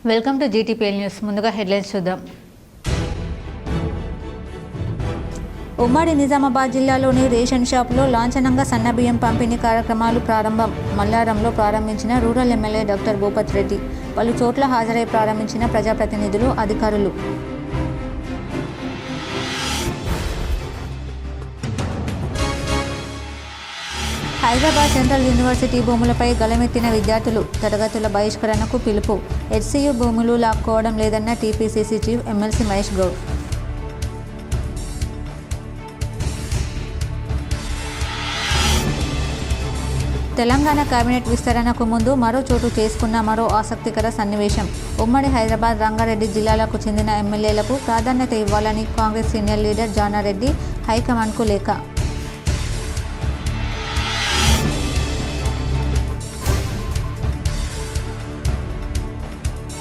Welcome to GTPL news. ముందుగా headlines చూద్దాం. ఉమ్మడి నిజామాబాద్ జిల్లాలోని రేషన్ షాపులో లాంఛనంగా సన్నబియ్యం పంపిణీ కార్యక్రమాలు ప్రారంభం. మల్లారంలో ప్రారంభించిన rural MLA doctor Bhupath Reddy. పలు చోట్ల హాజరై ప్రారంభించిన ప్రజాప్రతినిధులు, అధికారులు. హైదరాబాద్ సెంట్రల్ యూనివర్సిటీ భూములపై గలమెత్తిన విద్యార్థులు. తరగతుల బహిష్కరణకు పిలుపు. హెచ్సియు భూములు లాక్కోవడం లేదన్న TPCC chief MLC Mahesh Goud. Telangana cabinet విస్తరణకు ముందు మరో చోటు చేసుకున్న మరో ఆసక్తికర సన్నివేశం. ఉమ్మడి హైదరాబాద్, రంగారెడ్డి జిల్లాలకు చెందిన ఎమ్మెల్యేలకు ప్రాధాన్యత ఇవ్వాలని కాంగ్రెస్ సీనియర్ లీడర్ జానారెడ్డి హైకమాండ్కు లేఖ.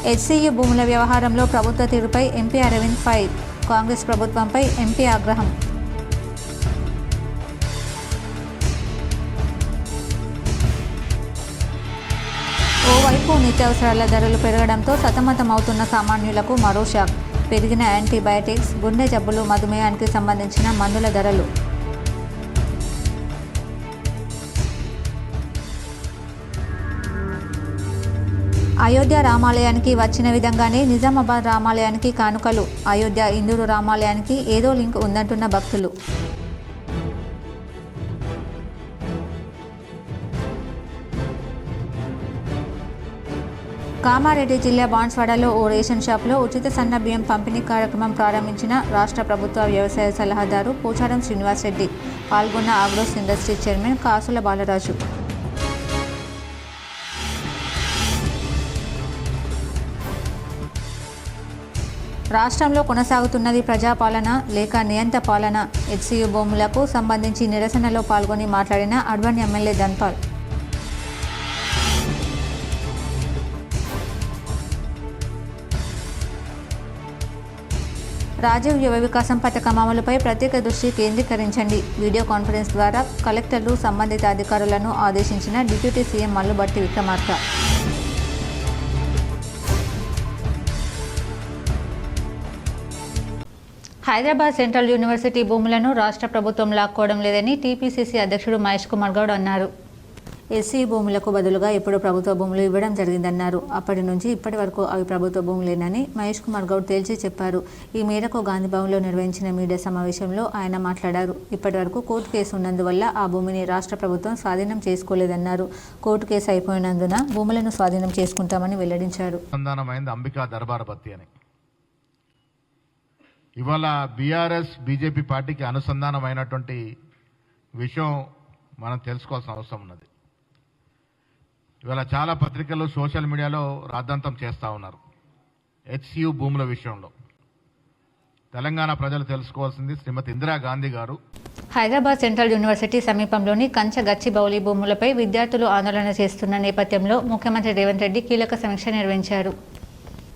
హెచ్సియు భూముల వ్యవహారంలో ప్రభుత్వ తీరుపై ఎంపీ అరవింద్ ఫైర్. కాంగ్రెస్ ప్రభుత్వంపై ఎంపీ ఆగ్రహం. ఓవైపు నిత్యావసరాల ధరలు పెరగడంతో సతమతమవుతున్న సామాన్యులకు మరో షాక్. పెరిగిన యాంటీబయాటిక్స్, గుండె జబ్బులు, మధుమేహానికి సంబంధించిన మందుల ధరలు. అయోధ్య రామాలయానికి వచ్చిన విధంగానే నిజామాబాద్ రామాలయానికి కానుకలు. అయోధ్య ఇందూరు రామాలయానికి ఏదో లింక్ ఉందంటున్న భక్తులు. కామారెడ్డి జిల్లా బాన్స్వాడలో ఓ రేషన్ షాపులో ఉచిత సన్న బియ్యం పంపిణీ కార్యక్రమం ప్రారంభించిన రాష్ట్ర ప్రభుత్వ వ్యవసాయ సలహాదారు పోచారం శ్రీనివాస్ రెడ్డి. పాల్గొన్న ఆగ్రోస్ ఇండస్ట్రీ చైర్మన్ కాసుల బాలరాజు. రాష్ట్రంలో కొనసాగుతున్నది ప్రజాపాలన లేక నియంత పాలన? హెచ్సియు భూములకు సంబంధించి నిరసనలో పాల్గొని మాట్లాడిన అర్బన్ ఎమ్మెల్యే ధన్పాల్. రాజీవ్ యువ వికాసం పథకం అమలుపై ప్రత్యేక దృష్టి కేంద్రీకరించండి. వీడియో కాన్ఫరెన్స్ ద్వారా కలెక్టర్లు, సంబంధిత అధికారులను ఆదేశించిన deputy CM Mallu Bhatti Vikramarka. Hyderabad central university భూములను రాష్ట్ర ప్రభుత్వం లాక్కోవడం లేదని టీపీసీసీ అధ్యక్షుడు మహేష్ కుమార్ గౌడ్ అన్నారు. ఎస్సీ భూములకు బదులుగా ఇప్పుడు ప్రభుత్వ భూములు ఇవ్వడం జరిగిందన్నారు. అప్పటి నుంచి ఇప్పటి వరకు అవి ప్రభుత్వ భూములేనని మహేష్ కుమార్ గౌడ్ తేల్చి చెప్పారు. ఈ మేరకు గాంధీభవన్లో నిర్వహించిన మీడియా సమావేశంలో ఆయన మాట్లాడారు. ఇప్పటి వరకు కోర్టు కేసు ఉన్నందువల్ల ఆ భూమిని రాష్ట్ర ప్రభుత్వం స్వాధీనం చేసుకోలేదన్నారు. కోర్టు కేసు అయిపోయినందున భూములను స్వాధీనం చేసుకుంటామని వెల్లడించారు. ఇవాళ బీఆర్ఎస్ బీజేపీ పార్టీకి అనుసంధానమైనటువంటి విషయం మనం తెలుసుకోవాల్సిన అవసరం ఉన్నది. ఇవాళ చాలా పత్రికలు, సోషల్ మీడియాలో రాద్ధాంతం చేస్తూ ఉన్నారు హెచ్సియు భూముల విషయంలో. తెలంగాణ ప్రజలు తెలుసుకోవాల్సింది, శ్రీమతి ఇందిరాగాంధీ గారు హైదరాబాద్ సెంట్రల్ యూనివర్సిటీ సమీపంలోని కంచ గచ్చిబౌలి భూములపై విద్యార్థులు ఆందోళన చేస్తున్న నేపథ్యంలో ముఖ్యమంత్రి రేవంత్ రెడ్డి కీలక సమీక్ష నిర్వహించారు.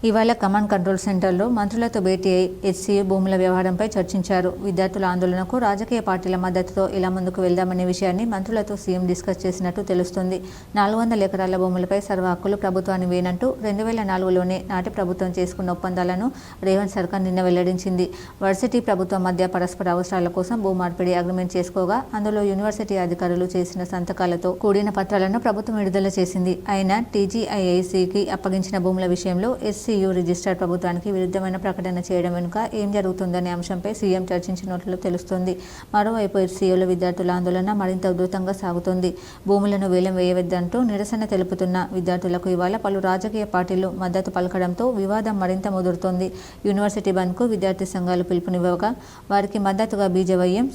ఇవాళ కమాండ్ కంట్రోల్ సెంటర్లో మంత్రులతో భేటీ అయి హెచ్సియు భూముల వ్యవహారంపై చర్చించారు. విద్యార్థుల ఆందోళనకు రాజకీయ పార్టీల మద్దతుతో ఇలా ముందుకు వెళ్దామనే విషయాన్ని మంత్రులతో సీఎం డిస్కస్ చేసినట్టు తెలుస్తుంది. 400 ఎకరాల భూములపై సర్వ హక్కులు ప్రభుత్వాన్ని వేనంటూ 2004లోనే నాటి ప్రభుత్వం చేసుకున్న ఒప్పందాలను రేవంత్ సర్కార్ నిన్న వెల్లడించింది. వర్సిటీ ప్రభుత్వం మధ్య పరస్పర అవసరాల కోసం భూ మార్పిడి అగ్రిమెంట్ చేసుకోగా అందులో యూనివర్సిటీ అధికారులు చేసిన సంతకాలతో కూడిన పత్రాలను ప్రభుత్వం విడుదల చేసింది. అయినా టీజీఐఐసీకి అప్పగించిన భూముల విషయంలో హెచ్సియు రిజిస్టర్ ప్రభుత్వానికి విరుద్ధమైన ప్రకటన చేయడం వెనుక ఏం జరుగుతుందనే అంశంపై సీఎం చర్చించినట్లు తెలుస్తోంది. మరోవైపు హెచ్సియులో విద్యార్థుల ఆందోళన మరింత ఉధృతంగా సాగుతోంది. భూములను వేలం వేయవద్దంటూ నిరసన తెలుపుతున్న విద్యార్థులకు ఇవాళ పలు రాజకీయ పార్టీలు మద్దతు పలకడంతో వివాదం మరింత ముదురుతోంది. యూనివర్సిటీ బంద్కు విద్యార్థి సంఘాలు పిలుపునివ్వగా వారికి మద్దతుగా బీజేవైఎం,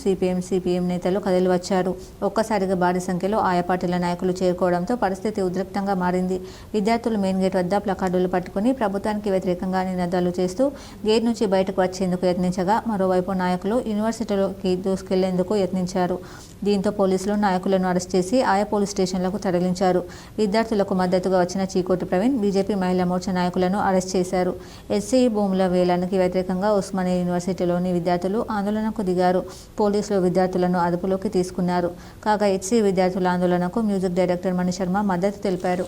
సిపిఎం నేతలు కదిలివచ్చారు. ఒక్కసారిగా భారీ సంఖ్యలో ఆయా పార్టీల నాయకులు చేరుకోవడంతో పరిస్థితి ఉద్రిక్తంగా మారింది. విద్యార్థులు మెయిన్ గేట్ వద్ద ప్లకార్డులు పట్టుకుని ప్రభుత్వానికి వ్యతిరేకంగా నినాదాలు చేస్తూ గేట్ నుంచి బయటకు వచ్చేందుకు యత్నించగా మరోవైపు నాయకులు యూనివర్సిటీలోకి దూసుకెళ్లేందుకు యత్నించారు. దీంతో పోలీసులు నాయకులను అరెస్ట్ చేసి ఆయా పోలీస్ స్టేషన్లకు తరలించారు. విద్యార్థులకు మద్దతుగా వచ్చిన చీకోటి ప్రవీణ్, బీజేపీ మహిళా మోర్చా నాయకులను అరెస్ట్ చేశారు. హెచ్సియు భూముల వేలానికి వ్యతిరేకంగా ఉస్మానియా యూనివర్సిటీలోని విద్యార్థులు ఆందోళనకు దిగారు. పోలీసులు విద్యార్థులను అదుపులోకి తీసుకున్నారు. కాగా హెచ్సియు విద్యార్థుల ఆందోళనకు మ్యూజిక్ డైరెక్టర్ మణిశర్మ మద్దతు తెలిపారు.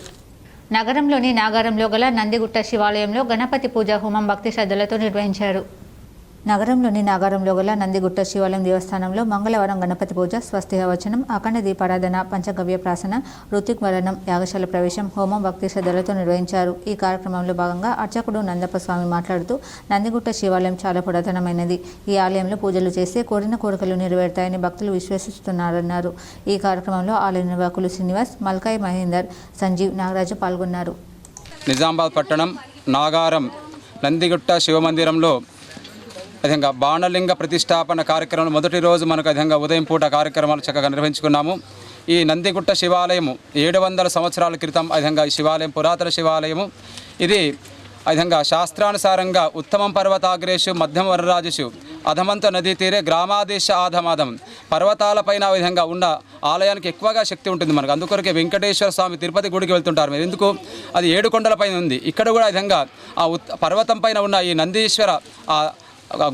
నగరంలోని నాగారంలో గల నందిగుట్ట శివాలయంలో గణపతి పూజ హోమం భక్తి శ్రద్ధలతో నిర్వహించారు. నగరంలోని నాగారంలో గల నందిగుట్ట శివాలయం దేవస్థానంలో మంగళవారం గణపతి పూజ, స్వస్తివచనం, అఖండ దీపారాధన, పంచగవ్య ప్రాసన, ఋత్విక్వరణం, యాగశాల ప్రవేశం, హోమం భక్తి శ్రద్ధలతో నిర్వహించారు. ఈ కార్యక్రమంలో భాగంగా అర్చకుడు నందప్ప స్వామి మాట్లాడుతూ నందిగుట్ట శివాలయం చాలా పురాతనమైనది. ఈ ఆలయంలో పూజలు చేస్తే కోరిన కోరికలు నెరవేరుతాయని భక్తులు విశ్వసిస్తున్నారన్నారు. ఈ కార్యక్రమంలో ఆలయ నిర్వాహకులు శ్రీనివాస్, మల్కాయ్ మహేందర్, సంజీవ్, నాగరాజు పాల్గొన్నారు. నిజామాబాద్ పట్టణం నాగారం నందిగుట్ట శివమందిరంలో విధంగా బాణలింగ ప్రతిష్టాపన కార్యక్రమం మొదటి రోజు మనకు విధంగా ఉదయం పూట కార్యక్రమాలు చక్కగా నిర్వహించుకున్నాము. ఈ నందిగుట్ట శివాలయము 700 సంవత్సరాల క్రితం విధంగా ఈ శివాలయం పురాతన శివాలయము. ఇది విధంగా శాస్త్రానుసారంగా ఉత్తమం పర్వతాగ్రేషు మధ్యం వరరాజుషు అధమంత నదీ తీరే గ్రామాదేశ ఆధమాధం పర్వతాలపైన విధంగా ఉన్న ఆలయానికి ఎక్కువగా శక్తి ఉంటుంది మనకు. అందుకొరకే వెంకటేశ్వర స్వామి తిరుపతి గుడికి వెళ్తుంటారు మీరు. ఎందుకు? అది 7 కొండల పైన ఉంది. ఇక్కడ కూడా విధంగా ఆ పర్వతం పైన ఉన్న ఈ నందీశ్వర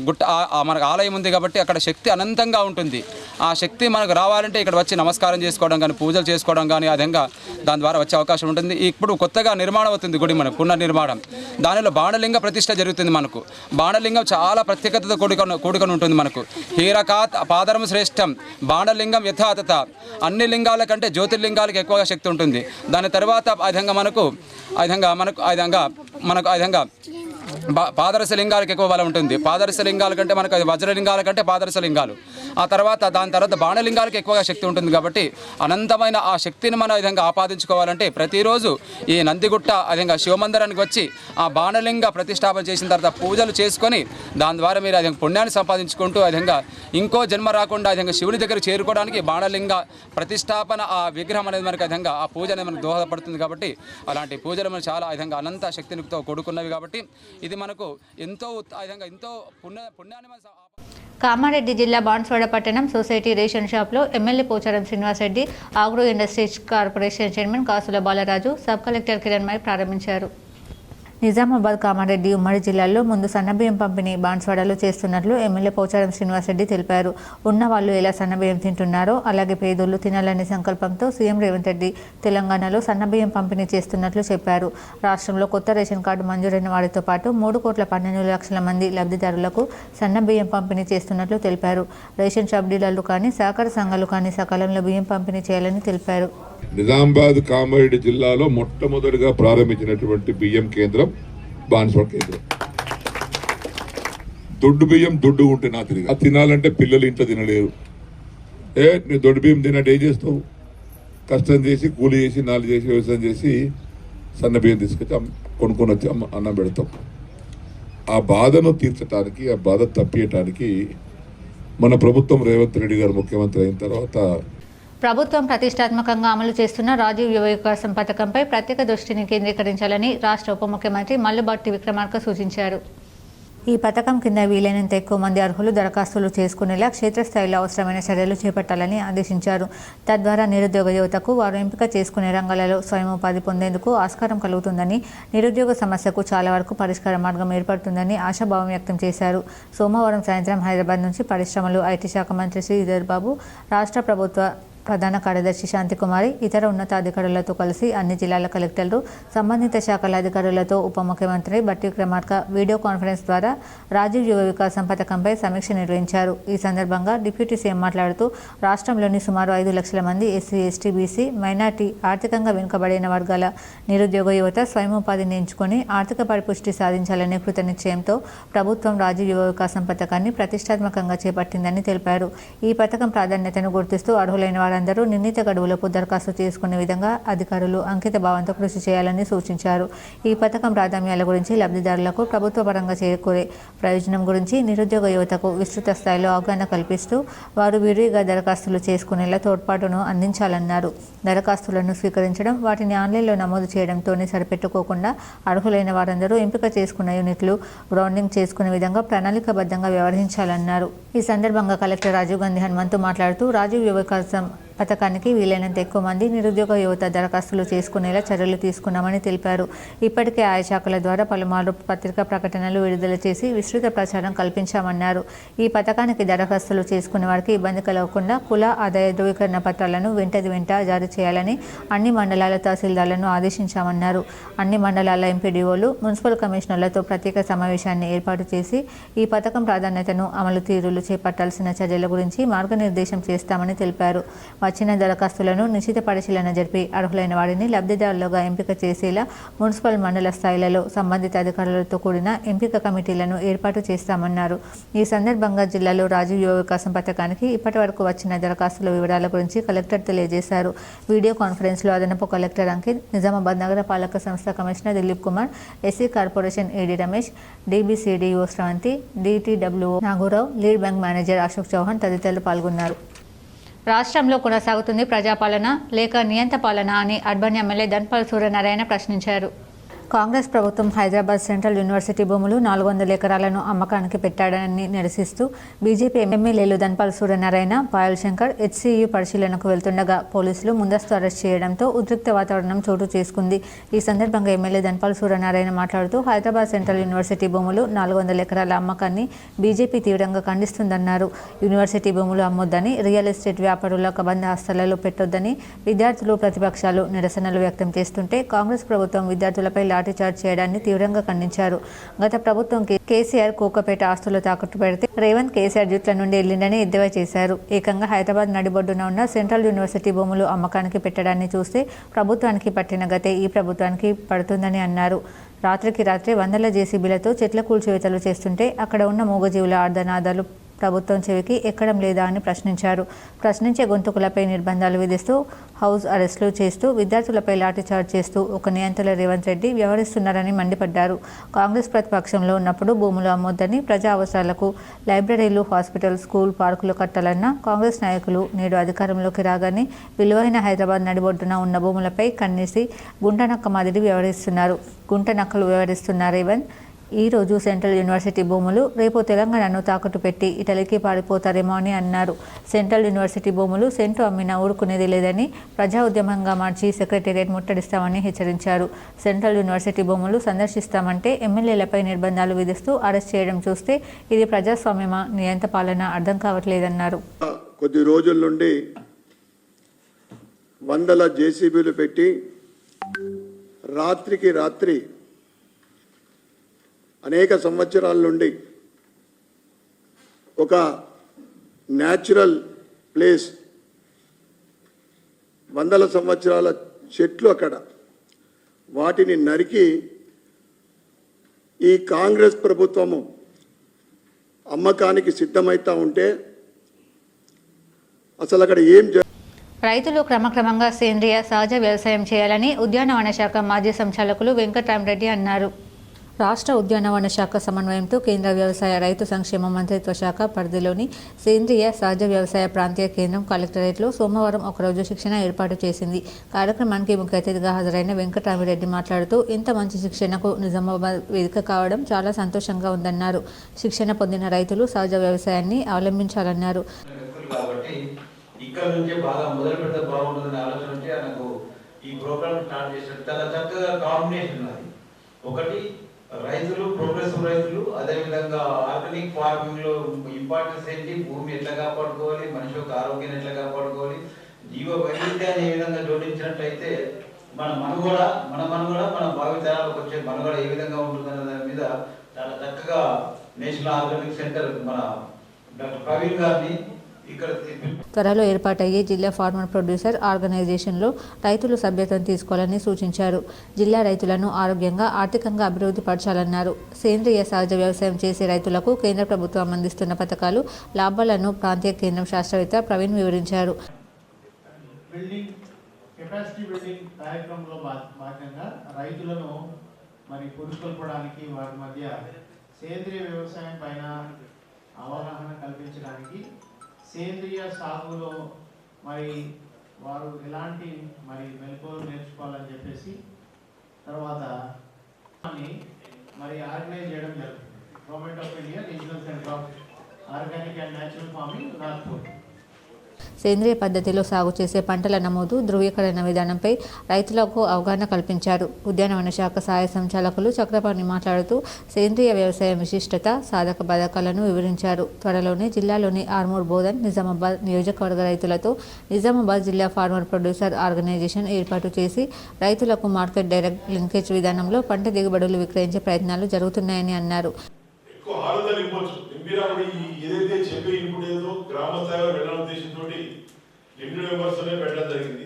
గుట్ట మనకు ఆలయం ఉంది కాబట్టి అక్కడ శక్తి అనంతంగా ఉంటుంది. ఆ శక్తి మనకు రావాలంటే ఇక్కడ వచ్చి నమస్కారం చేసుకోవడం కానీ, పూజలు చేసుకోవడం కానీ ఆ విధంగా దాని ద్వారా వచ్చే అవకాశం ఉంటుంది. ఇప్పుడు కొత్తగా నిర్మాణం అవుతుంది గుడి, మనకు పునర్నిర్మాణం. దానిలో బాణలింగ ప్రతిష్ట జరుగుతుంది. మనకు బాణలింగం చాలా ప్రత్యేకతతో కూడుకొని ఉంటుంది. మనకు హీరకాత్ పాదరం శ్రేష్టం బాణలింగం యథాతథ, అన్ని లింగాల కంటే జ్యోతిర్లింగాలకు ఎక్కువగా శక్తి ఉంటుంది. దాని తర్వాత ఆ విధంగా మనకు పాదరస లింగాలకు ఎక్కువ బలం ఉంటుంది. పాదరస లింగాల కంటే మనకు అది వజ్రలింగాల కంటే పాదరస లింగాలు. దాని తర్వాత బాణలింగాలకు ఎక్కువగా శక్తి ఉంటుంది. కాబట్టి అనంతమైన ఆ శక్తిని మనం విధంగా ఆపాదించుకోవాలంటే ప్రతిరోజు ఈ నందిగుట్ట విధంగా శివమందిరానికి వచ్చి ఆ బాణలింగ ప్రతిష్టాపన చేసిన తర్వాత పూజలు చేసుకొని దాని ద్వారా మీరు విధంగా పుణ్యాన్ని సంపాదించుకుంటూ విధంగా ఇంకో జన్మ రాకుండా విధంగా శివుని దగ్గర చేరుకోవడానికి బాణలింగ ప్రతిష్టాపన ఆ విగ్రహం అనేది మనకు విధంగా ఆ పూజ అనేది మనకు దోహదపడుతుంది. కాబట్టి అలాంటి పూజలు మనకు చాలా విధంగా అనంత శక్తితో కూడుకున్నవి. కాబట్టి ఇది మనకు ఎంతో పుణ్యాన్ని మన కామారెడ్డి జిల్లా బాన్స్వాడ పట్టణం సొసైటీ రేషన్ షాప్లో MLA Pocharam Srinivasa Reddy, agro industries corporation chairman Kasula Balaraju, sub collector Kiranmayi ప్రారంభించారు. నిజామాబాద్, కామారెడ్డి ఉమ్మడి జిల్లాల్లో ముందు సన్నబియ్యం పంపిణీ బాన్స్వాడలో చేస్తున్నట్లు ఎమ్మెల్యే పోచారం శ్రీనివాసరెడ్డి తెలిపారు. ఉన్న వాళ్ళు ఎలా సన్నబియ్యం తింటున్నారో అలాగే పేదోళ్లు తినాలనే సంకల్పంతో సీఎం రేవంత్ రెడ్డి తెలంగాణలో సన్నబియ్యం పంపిణీ చేస్తున్నట్లు చెప్పారు. రాష్ట్రంలో కొత్త రేషన్ కార్డు మంజూరైన వారితో పాటు 3,12,00,000 మంది లబ్ధిదారులకు సన్నబియ్యం పంపిణీ చేస్తున్నట్లు తెలిపారు. రేషన్ షాప్ డీలర్లు కానీ, సహకార సంఘాలు కానీ సకాలంలో బియ్యం పంపిణీ చేయాలని తెలిపారు. నిజామాబాద్, కామారెడ్డి జిల్లాలో మొట్టమొదటిగా ప్రారంభించినటువంటి బియ్యం కేంద్రం బాన్స్వాడ కేంద్రం. దొడ్డు బియ్యం దొడ్డు ఉంటే నా తిరిగి అది తినాలంటే పిల్లలు ఇంట్లో తినలేరు. నీ దొడ్డు బియ్యం తిన్నట్టు ఏం చేస్తావు? కష్టం చేసి, కూలి చేసి, నాలుగు చేసి, వ్యవసాయం చేసి సన్న బియ్యం తీసుకొచ్చి కొనుక్కొని వచ్చి అన్నం పెడతాం. ఆ బాధను తీర్చడానికి, ఆ బాధ తప్పియటానికి మన ప్రభుత్వం రేవంత్ రెడ్డి గారు ముఖ్యమంత్రి అయిన తర్వాత ప్రభుత్వం ప్రతిష్టాత్మకంగా అమలు చేస్తున్న రాజీవ్ యువ వికాసం పథకంపై ప్రత్యేక దృష్టిని కేంద్రీకరించాలని రాష్ట్ర ఉప ముఖ్యమంత్రి మల్లుబట్టి విక్రమార్క సూచించారు. ఈ పథకం కింద వీలైనంత ఎక్కువ మంది అర్హులు దరఖాస్తులు చేసుకునేలా క్షేత్రస్థాయిలో అవసరమైన చర్యలు చేపట్టాలని ఆదేశించారు. తద్వారా నిరుద్యోగ యువతకు వారు ఎంపిక చేసుకునే రంగాలలో స్వయం ఉపాధి పొందేందుకు ఆస్కారం కలుగుతుందని, నిరుద్యోగ సమస్యకు చాలా వరకు పరిష్కార మార్గం ఏర్పడుతుందని ఆశాభావం వ్యక్తం చేశారు. సోమవారం సాయంత్రం హైదరాబాద్ నుంచి పరిశ్రమలు, ఐటీ శాఖ మంత్రి శ్రీధర్ బాబు, రాష్ట్ర ప్రభుత్వ ప్రధాన కార్యదర్శి శాంతికుమారి, ఇతర ఉన్నతాధికారులతో కలిసి అన్ని జిల్లాల కలెక్టర్లు, సంబంధిత శాఖల అధికారులతో ఉప ముఖ్యమంత్రి బట్టి విక్రమార్క వీడియో కాన్ఫరెన్స్ ద్వారా రాజీవ్ యువ వికాసం పథకంపై సమీక్ష నిర్వహించారు. ఈ సందర్భంగా డిప్యూటీ సీఎం మాట్లాడుతూ రాష్ట్రంలోని సుమారు 5 లక్షల మంది ఎస్సీ, ఎస్టీ, బీసీ, మైనార్టీ, ఆర్థికంగా వెనుకబడిన వర్గాల నిరుద్యోగ యువత స్వయం ఉపాధిని ఎంచుకొని ఆర్థిక పరిపుష్టి సాధించాలనే కృతనిశ్చయంతో ప్రభుత్వం రాజీవ్ యువ వికాసం పథకాన్ని ప్రతిష్టాత్మకంగా చేపట్టిందని తెలిపారు. ఈ పథకం ప్రాధాన్యతను గుర్తిస్తూ అర్హులైన అందరూ నిర్ణీత గడువులకు దరఖాస్తు చేసుకునే విధంగా అధికారులు అంకిత భావంతో కృషి చేయాలని సూచించారు. ఈ పథకం ప్రాధాన్యాల గురించి, లబ్ధిదారులకు ప్రభుత్వ పరంగా చేకూరే ప్రయోజనం గురించి నిరుద్యోగ యువతకు విస్తృత స్థాయిలో అవగాహన కల్పిస్తూ వారు విరివిగా దరఖాస్తులు చేసుకునేలా తోడ్పాటును అందించాలన్నారు. దరఖాస్తులను స్వీకరించడం, వాటిని ఆన్లైన్లో నమోదు చేయడంతోనే సరిపెట్టుకోకుండా అర్హులైన వారందరూ ఎంపిక చేసుకున్న యూనిట్లు గ్రౌండింగ్ చేసుకునే విధంగా ప్రణాళికాబద్ధంగా వ్యవహరించాలన్నారు. ఈ సందర్భంగా కలెక్టర్ రాజీవ్ గాంధీ హనుమంతు మాట్లాడుతూ రాజీవ్ యువ వికాసం పథకానికి వీలైనంత ఎక్కువ మంది నిరుద్యోగ యువత దరఖాస్తులు చేసుకునేలా చర్యలు తీసుకున్నామని తెలిపారు. ఇప్పటికే ఆయా శాఖల ద్వారా పలుమార్లు పత్రికా ప్రకటనలు విడుదల చేసి విస్తృత ప్రచారం కల్పించామన్నారు. ఈ పథకానికి దరఖాస్తులు చేసుకునే వారికి ఇబ్బంది కలగకుండా కుల ఆదాయ ధృవీకరణ పత్రాలను వెంట జారీ చేయాలని అన్ని మండలాల తహసీల్దార్లను ఆదేశించామన్నారు. అన్ని మండలాల ఎంపీడీఓలు, మున్సిపల్ కమిషనర్లతో ప్రత్యేక సమావేశాన్ని ఏర్పాటు చేసి ఈ పథకం ప్రాధాన్యతను, అమలు తీరులు చేపట్టాల్సిన చర్యల గురించి మార్గనిర్దేశం చేస్తామని తెలిపారు. వచ్చిన దరఖాస్తులను నిశ్చిత పరిశీలన జరిపి అర్హులైన వారిని లబ్ధిదారులుగా ఎంపిక చేసేలా మున్సిపల్ మండల స్థాయిలలో సంబంధిత అధికారులతో కూడిన ఎంపిక కమిటీలను ఏర్పాటు చేస్తామన్నారు. ఈ సందర్భంగా జిల్లాలో రాజీవ్ యువ వికాసం పథకానికి ఇప్పటి వరకు వచ్చిన దరఖాస్తుల వివరాల గురించి కలెక్టర్ తెలియజేశారు. వీడియో కాన్ఫరెన్స్లో అదనపు కలెక్టర్ అంకిత్, నిజామాబాద్ నగర పాలక సంస్థ commissioner Dilip Kumar, SC corporation AD Ramesh, DBCDO Sravanthi, DTWO Nagurao, lead bank manager Ashok Chauhan తదితరులు పాల్గొన్నారు. రాష్ట్రంలో కొనసాగుతుంది ప్రజాపాలన లేక నియంత పాలన అని అర్బన్ ఎమ్మెల్యే ధన్పాల్ సూర్యనారాయణ ప్రశ్నించారు. కాంగ్రెస్ ప్రభుత్వం హైదరాబాద్ సెంట్రల్ యూనివర్సిటీ భూములు 400 ఎకరాలను అమ్మకానికి పెట్టాడని నిరసిస్తూ బీజేపీ ఎమ్మెల్యేలు ధన్పాల్ సూర్యనారాయణ, పాయల్ శంకర్ హెచ్సీయూ పరిశీలనకు వెళ్తుండగా పోలీసులు ముందస్తు అరెస్ట్ చేయడంతో ఉద్రిక్త వాతావరణం చోటు చేసుకుంది. ఈ సందర్భంగా ఎమ్మెల్యే ధన్పాల్ సూర్యనారాయణ మాట్లాడుతూ హైదరాబాద్ సెంట్రల్ యూనివర్సిటీ భూములు 400 ఎకరాల అమ్మకాన్ని బీజేపీ తీవ్రంగా ఖండిస్తుందన్నారు. యూనివర్సిటీ భూములు అమ్మొద్దని, రియల్ ఎస్టేట్ వ్యాపారుల కబంధ హస్తాలలో పెట్టొద్దని విద్యార్థులు, ప్రతిపక్షాలు నిరసనలు వ్యక్తం చేస్తుంటే కాంగ్రెస్ ప్రభుత్వం విద్యార్థులపై లాఠీచార్జ్ చేయడాన్ని తీవ్రంగా ఖండించారు. గత ప్రభుత్వం కేసీఆర్ కోకపేట ఆస్తులు తాకట్టు పెడితే రేవంత్ కేసీఆర్ జుట్ల నుండి వెళ్లిందని ఎద్దేవా చేశారు. ఏకంగా హైదరాబాద్ నడిబొడ్డున ఉన్న సెంట్రల్ యూనివర్సిటీ భూములు అమ్మకానికి పెట్టడాన్ని చూస్తే ప్రభుత్వానికి పట్టిన గతే ఈ ప్రభుత్వానికి పడుతుందని అన్నారు. రాత్రికి రాత్రే వందల జేసీబీలతో చెట్ల కూల్చివేతలు చేస్తుంటే అక్కడ ఉన్న మూగజీవుల ఆర్దనాదాలు ప్రభుత్వం చెవికి ఎక్కడం లేదా అని ప్రశ్నించారు. ప్రశ్నించే గొంతుకులపై నిర్బంధాలు విధిస్తూ, హౌస్ అరెస్టులు చేస్తూ, విద్యార్థులపై లాఠీచార్జ్ చేస్తూ ఒక నియంత్రణ రేవంత్ రెడ్డి వ్యవహరిస్తున్నారని మండిపడ్డారు. కాంగ్రెస్ ప్రతిపక్షంలో ఉన్నప్పుడు భూములు అమ్మొద్దని, ప్రజా అవసరాలకు లైబ్రరీలు, హాస్పిటల్, స్కూల్, పార్కులు కట్టాలన్న కాంగ్రెస్ నాయకులు నేడు అధికారంలోకి రాగానే విలువైన హైదరాబాద్ నడిబొడ్డున ఉన్న భూములపై కన్నేసి గుంటనక్క మాదిరి వ్యవహరిస్తున్నారు. గుంటనక్కలు వ్యవహరిస్తున్న రేవంత్ ఈ రోజు సెంట్రల్ యూనివర్సిటీ భూములు, రేపు తెలంగాణను తాకట్టు పెట్టి ఇటలీకి పారిపోతారేమో అని అన్నారు. సెంట్రల్ యూనివర్సిటీ భూములు సెంటు అమ్మినా ఊరుకునేది లేదని, ప్రజా ఉద్యమంగా మార్చి సెక్రటేరియట్ ముట్టడిస్తామని హెచ్చరించారు. సెంట్రల్ యూనివర్సిటీ భూములు సందర్శిస్తామంటే ఎమ్మెల్యేలపై నిర్బంధాలు విధిస్తూ అరెస్ట్ చేయడం చూస్తే ఇది ప్రజాస్వామ్యమా, నియంత పాలన అర్థం కావట్లేదన్నారు. కొద్ది రోజుల నుండి వందల జేసీబీలు పెట్టి రాత్రికి రాత్రి అనేక సంవత్సరాల నుండి ఒక న్యాచురల్ ప్లేస్, వందల సంవత్సరాల చెట్లు అక్కడ, వాటిని నరికి ఈ కాంగ్రెస్ ప్రభుత్వము అమ్మకానికి సిద్ధమైతా ఉంటే అసలు అక్కడ ఏం రైతులు క్రమక్రమంగా సేంద్రియ సహజ వ్యవసాయం చేయాలని ఉద్యానవన శాఖ మాజీ సంచాలకులు వెంకట్రామరెడ్డి అన్నారు. రాష్ట్ర ఉద్యానవన శాఖ సమన్వయంతో కేంద్ర వ్యవసాయ రైతు సంక్షేమ మంత్రిత్వ శాఖ పరిధిలోని సేంద్రియ సహజ వ్యవసాయ ప్రాంతీయ కేంద్రం కలెక్టరేట్లో సోమవారం ఒకరోజు శిక్షణ ఏర్పాటు చేసింది. కార్యక్రమానికి ముఖ్య అతిథిగా హాజరైన వెంకటరామిరెడ్డి మాట్లాడుతూ ఇంత మంచి శిక్షణకు నిజామాబాద్ వేదిక కావడం చాలా సంతోషంగా ఉందన్నారు. శిక్షణ పొందిన రైతులు సహజ వ్యవసాయాన్ని అవలంబించాలన్నారు. ఇక్కడ నుంచే బాగా మొదలు పెడితే బాగుంటుందనే ఆలోచన ఉంటే నాకు ఈ ప్రోగ్రామ్ స్టార్ట్ చేశారు. చాలా చక్కగా కాంబినేషన్ ఉన్నది. ఒకటి రైతులు, ప్రోగ్రెసివ్ రైతులు, అదేవిధంగా ఆర్గానిక్ ఫార్మింగ్ లో ఇంపార్టెన్స్ ఏంటి, భూమి ఎట్లా కాపాడుకోవాలి, మనిషి యొక్క ఆరోగ్యాన్ని ఎట్లా కాపాడుకోవాలి, జీవ వైవిధ్యాన్ని ఏ విధంగా జోడించినట్లయితే మన మనుగడ మన భావితరాలకు వచ్చే మనుగడ ఏ విధంగా ఉంటుందనే దాని మీద చాలా చక్కగా నేషనల్ ఆర్గానిక్ సెంటర్ మన డాక్టర్ ప్రవీణ్ గారిని త్వరలో ఏర్పాటయ్యే జిల్లా ఫార్మర్ ప్రొడ్యూసర్ ఆర్గనైజేషన్లో రైతులు సభ్యత్వం తీసుకోవాలని సూచించారు. జిల్లా రైతులను ఆరోగ్యంగా, ఆర్థికంగా అభివృద్ధి పరచాలన్నారు. సేంద్రియ సహజ వ్యవసాయం చేసే రైతులకు కేంద్ర ప్రభుత్వం అందిస్తున్న పథకాలు, లాభాలను ప్రాంతీయ కేంద్రం శాస్త్రవేత్త ప్రవీణ్ వివరించారు. కెపాసిటీ బిల్డింగ్ కార్యక్రమంలో భాగంగా రైతులను పురుషుకోవడానికి, వారి మధ్య సేంద్రియ వ్యవసాయం పైన అవగాహన కల్పించడానికి, సేంద్రియ సాగులో వారు ఎలాంటి మెలకువలు నేర్చుకోవాలని చెప్పేసి తర్వాత ఆర్గనైజ్ చేయడం జరుగుతుంది. Government of India regional centre of organic and natural farming Nagpur. సేంద్రియ పద్ధతిలో సాగు చేసే పంటల నమోదు, ధృవీకరణ విధానంపై రైతులకు అవగాహన కల్పించారు. ఉద్యానవన శాఖ సహాయ సంచాలకులు చక్రపాణి మాట్లాడుతూ సేంద్రియ వ్యవసాయం విశిష్టత, సాధక బాధకాలను వివరించారు. త్వరలోనే జిల్లాలోని ఆర్మూర్, బోధన్, నిజామాబాద్ నియోజకవర్గ రైతులతో నిజామాబాద్ జిల్లా ఫార్మర్ ప్రొడ్యూసర్ ఆర్గనైజేషన్ ఏర్పాటు చేసి రైతులకు మార్కెట్ డైరెక్ట్ లింకేజ్ విధానంలో పంట దిగుబడులు విక్రయించే ప్రయత్నాలు జరుగుతున్నాయని అన్నారు. ఏదైతే చెప్పే ఇన్పుట్ ఏదో గ్రామ స్థాయిలో వెళ్ళాలనే ఉద్దేశంతో లిమిటెడ్ మెంబర్స్ పెట్టడం జరిగింది.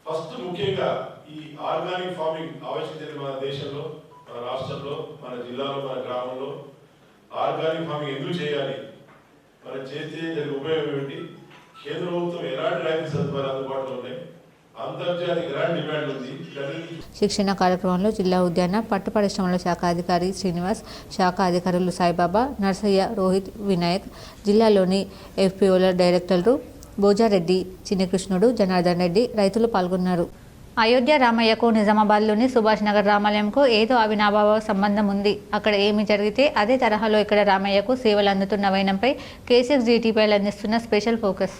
ఫస్ట్ ముఖ్యంగా ఈ ఆర్గానిక్ ఫార్మింగ్ ఆవశ్యకత మన దేశంలో, మన రాష్ట్రంలో, మన జిల్లాలో, మన గ్రామంలో ఆర్గానిక్ ఫార్మింగ్ ఎందుకు చేయాలి, మనం చేస్తే దానికి ఉపయోగం ఏమిటి, కేంద్ర ప్రభుత్వం ఎలాంటి రైతు సదుపాయాలు అందుబాటులో ఉన్నాయి, అంతర్జాతీయ ఎలాంటి డిమాండ్ ఉంది. శిక్షణ కార్యక్రమంలో జిల్లా ఉద్యాన పట్టు పరిశ్రమల శాఖ అధికారి శ్రీనివాస్, శాఖ అధికారులు సాయిబాబా, నర్సయ్య, రోహిత్, వినాయక్, జిల్లాలోని ఎఫ్పిఓల డైరెక్టర్లు భోజారెడ్డి, చిన్నకృష్ణుడు, జనార్దన్ రెడ్డి రైతులు పాల్గొన్నారు. అయోధ్య రామయ్యకు నిజామాబాద్లోని సుభాష్ నగర్ రామాలయంకు ఏదో అవినాభావ సంబంధం ఉంది. అక్కడ ఏమి జరిగితే అదే తరహాలో ఇక్కడ రామయ్యకు సేవలు అందుతున్న వైనంపై K6 GTPL అందిస్తున్న స్పెషల్ ఫోకస్.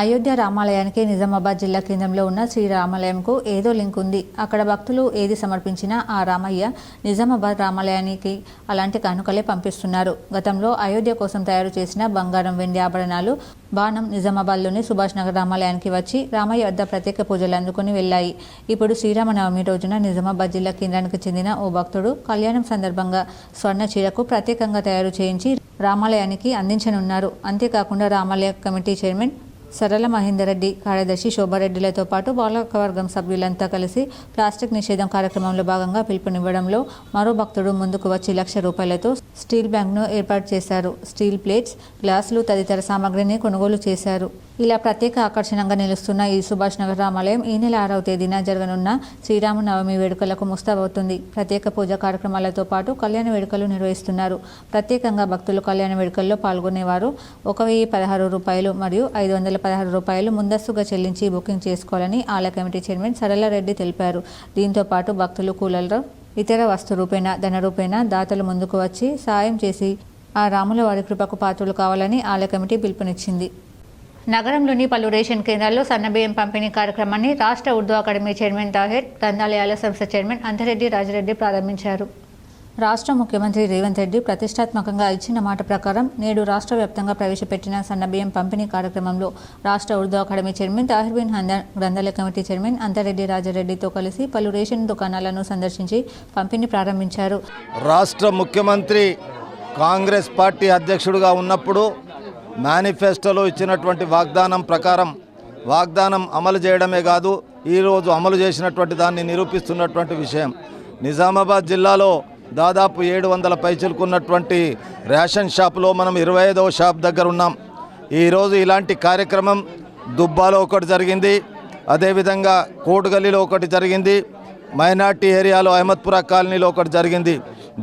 అయోధ్య రామాలయానికి నిజామాబాద్ జిల్లా కేంద్రంలో ఉన్న శ్రీరామాలయంకు ఏదో లింక్ ఉంది. అక్కడ భక్తులు ఏది సమర్పించినా ఆ రామయ్య నిజామాబాద్ రామాలయానికి అలాంటి కానుకలే పంపిస్తున్నారు. గతంలో అయోధ్య కోసం తయారు చేసిన బంగారం, వెండి ఆభరణాలు, బాణం నిజామాబాద్లోని సుభాష్ నగర్ రామాలయానికి వచ్చి రామయ్య వద్ద ప్రత్యేక పూజలు అందుకుని వెళ్ళాయి. ఇప్పుడు శ్రీరామనవమి రోజున నిజామాబాద్ జిల్లా కేంద్రానికి చెందిన ఓ భక్తుడు కళ్యాణం సందర్భంగా స్వర్ణ చీరకు ప్రత్యేకంగా తయారు చేయించి రామాలయానికి అందించనున్నారు. అంతేకాకుండా రామాలయ కమిటీ చైర్మన్ సరళ మహేందర్ రెడ్డి, కార్యదర్శి శోభారెడ్డిలతో పాటు పాలకవర్గం సభ్యులంతా కలిసి ప్లాస్టిక్ నిషేధం కార్యక్రమంలో భాగంగా పిలుపునివ్వడంలో మరో భక్తుడు ముందుకు వచ్చి ₹1,00,000 స్టీల్ బ్యాంక్ను ఏర్పాటు చేశారు. స్టీల్ ప్లేట్స్, గ్లాసులు తదితర సామాగ్రిని కొనుగోలు చేశారు. ఇలా ప్రత్యేక ఆకర్షణగా నిలుస్తున్న ఈ సుభాష్ నగర్ రామాలయం ఈ నెల 6వ తేదీన జరగనున్న శ్రీరామనవమి వేడుకలకు ముస్తాబవుతుంది. ప్రత్యేక పూజా కార్యక్రమాలతో పాటు కళ్యాణ వేడుకలు నిర్వహిస్తున్నారు. ప్రత్యేకంగా భక్తులు కళ్యాణ వేడుకల్లో పాల్గొనేవారు ₹1,016 మరియు ₹516 ముందస్తుగా చెల్లించి బుకింగ్ చేసుకోవాలని ఆలయ కమిటీ చైర్మన్ సరళారెడ్డి తెలిపారు. దీంతో పాటు భక్తులు కూలర్లు, ఇతర వస్తు రూపేణ, ధన రూపేణ దాతలు ముందుకు వచ్చి సాయం చేసి ఆ రాముల వారి కృపకు పాత్రలు కావాలని ఆలయ కమిటీ పిలుపునిచ్చింది. నగరంలోని పలు రేషన్ కేంద్రాల్లో సన్నబియ్యం పంపిణీ కార్యక్రమాన్ని రాష్ట్ర ఉర్దూ అకాడమీ చైర్మన్ తాహెర్, గ్రంథాలయాల సంస్థ చైర్మన్ అంతరెడ్డి రాజిరెడ్డి ప్రారంభించారు. రాష్ట్ర ముఖ్యమంత్రి రేవంత్ రెడ్డి ప్రతిష్టాత్మకంగా ఇచ్చిన మాట ప్రకారం నేడు రాష్ట్ర వ్యాప్తంగా ప్రవేశపెట్టిన సన్నబియ్యం పంపిణీ కార్యక్రమంలో రాష్ట్ర ఉర్దూ అకాడమీ చైర్మన్ తాహిర్ బిన్ హందన్, గ్రంథాలయ కమిటీ చైర్మన్ అంతరెడ్డి రాజిరెడ్డితో కలిసి పలు రేషన్ దుకాణాలను సందర్శించి పంపిణీ ప్రారంభించారు. రాష్ట్ర ముఖ్యమంత్రి కాంగ్రెస్ పార్టీ అధ్యక్షుడిగా ఉన్నప్పుడు మేనిఫెస్టోలో ఇచ్చినటువంటి వాగ్దానం ప్రకారం వాగ్దానం అమలు చేయడమే కాదు, ఈరోజు అమలు చేసినటువంటి దాన్ని నిరూపిస్తున్నటువంటి విషయం. నిజామాబాద్ జిల్లాలో దాదాపు 700 పైచులుకున్నటువంటి రేషన్ షాపులో మనం 25వ షాప్ దగ్గర ఉన్నాం. ఈరోజు ఇలాంటి కార్యక్రమం దుబ్బాలో ఒకటి జరిగింది, అదేవిధంగా కోటుగల్లిలో ఒకటి జరిగింది, మైనార్టీ ఏరియాలో అహ్మద్పురా కాలనీలో ఒకటి జరిగింది.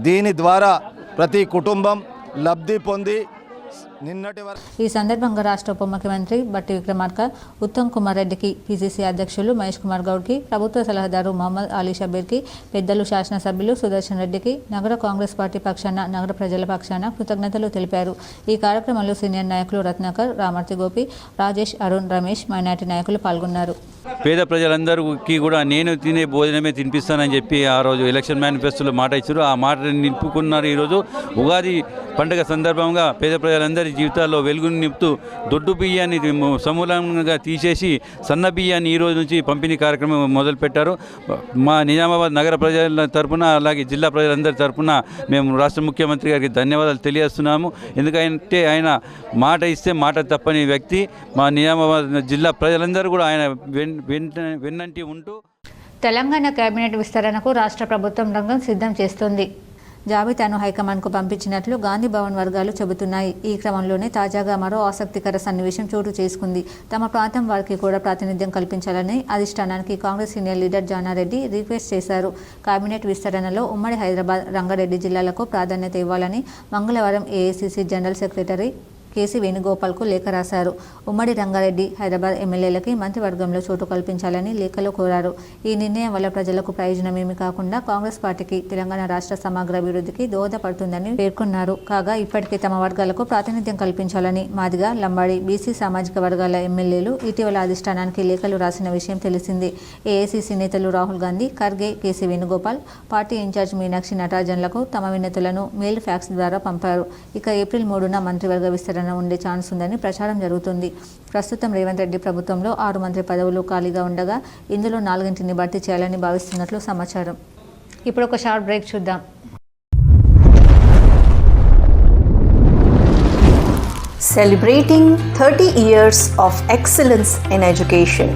దీని ద్వారా ప్రతి కుటుంబం లబ్ధి పొంది ఈ సందర్భంగా రాష్ట్ర ఉప ముఖ్యమంత్రి బట్టి విక్రమార్క, ఉత్తమ్ కుమార్ రెడ్డికి, పిసిసి అధ్యక్షులు మహేష్ కుమార్ గౌడ్కి, ప్రభుత్వ సలహాదారు మహమ్మద్ అలీ షబీర్కి, పెద్దలు శాసనసభ్యులు సుదర్శన్ రెడ్డికి, నగర కాంగ్రెస్ పార్టీ పక్షాన, నగర ప్రజల పక్షాన కృతజ్ఞతలు తెలిపారు. ఈ కార్యక్రమంలో సీనియర్ నాయకులు రత్నాకర్, రామర్తి గోపి, రాజేష్, అరుణ్, రమేష్, మైనార్టీ నాయకులు పాల్గొన్నారు. పేద ప్రజలందరికీ కూడా నేను తినే భోజనమే తినిపిస్తానని చెప్పి ఆ రోజు ఎలక్షన్ మేనిఫెస్టోలో మాట ఇచ్చారు. ఆ మాట నింపుకున్నారు. ఈరోజు ఉగాది పండుగ సందర్భంగా పేద ప్రజలందరి జీవితాల్లో వెలుగుని నింపుతూ దొడ్డు బియ్యాన్ని సమూలంగా తీసేసి సన్న బియ్యాన్ని ఈ రోజు నుంచి పంపిణీ కార్యక్రమం మొదలుపెట్టారు. మా నిజామాబాద్ నగర ప్రజల తరఫున అలాగే జిల్లా ప్రజలందరి తరఫున మేము రాష్ట్ర ముఖ్యమంత్రి గారికి ధన్యవాదాలు తెలియజేస్తున్నాము. ఎందుకంటే ఆయన మాట ఇస్తే మాట తప్పని వ్యక్తి. మా నిజామాబాద్ జిల్లా ప్రజలందరూ కూడా ఆయన వెన్నంటి ఉంటూ తెలంగాణ కేబినెట్ విస్తరణకు రాష్ట్ర ప్రభుత్వం రంగం సిద్ధం చేస్తుంది. జాబితాను హైకమాండ్కు పంపించినట్లు గాంధీ భవన్ వర్గాలు చెబుతున్నాయి. ఈ క్రమంలోనే తాజాగా మరో ఆసక్తికర సన్నివేశం చోటు చేసుకుంది. తమ ప్రాంతం వారికి కూడా ప్రాతినిధ్యం కల్పించాలని అధిష్టానానికి Congress senior leader Janareddy request చేశారు. కేబినెట్ విస్తరణలో ఉమ్మడి హైదరాబాద్, రంగారెడ్డి జిల్లాలకు ప్రాధాన్యత ఇవ్వాలని మంగళవారం ఏఐసీసీ జనరల్ సెక్రటరీ కేసీ వేణుగోపాల్కు లేఖ రాశారు. ఉమ్మడి రంగారెడ్డి, హైదరాబాద్ ఎమ్మెల్యేలకి మంత్రివర్గంలో చోటు కల్పించాలని లేఖలో కోరారు. ఈ నిర్ణయం వల్ల ప్రజలకు ప్రయోజనమేమీ కాకుండా కాంగ్రెస్ పార్టీకి తెలంగాణ రాష్ట్ర సమగ్ర అభివృద్ధికి దోహదపడుతుందని పేర్కొన్నారు. కాగా ఇప్పటికే తమ వర్గాలకు ప్రాతినిధ్యం కల్పించాలని మాదిగ, లంబాడి, బీసీ సామాజిక వర్గాల ఎమ్మెల్యేలు ఇటీవల అధిష్టానానికి లేఖలు రాసిన విషయం తెలిసిందే. ఏఐసీసీ నేతలు రాహుల్ గాంధీ, ఖర్గే, కేసీ వేణుగోపాల్ పార్టీ ఇన్ఛార్జ్ మీనాక్షి నటరాజన్లకు తమ వినతులను మెయిల్, ఫ్యాక్స్ ద్వారా పంపారు. ఇక ఏప్రిల్ 3న మంత్రివర్గ విస్తరణ ఉండే ఛాన్స్ ఉందని ప్రచారం జరుగుతుంది. ప్రస్తుతం రేవంత్ రెడ్డి ప్రభుత్వంలో 6 మంత్రి పదవులు ఖాళీగా ఉండగా ఇందులో 4ని భర్తీ చేయాలని భావిస్తున్నట్లు సమాచారం. ఇప్పుడు ఒక షార్ట్ బ్రేక్ చూద్దాం. Celebrating 30 years of excellence in education,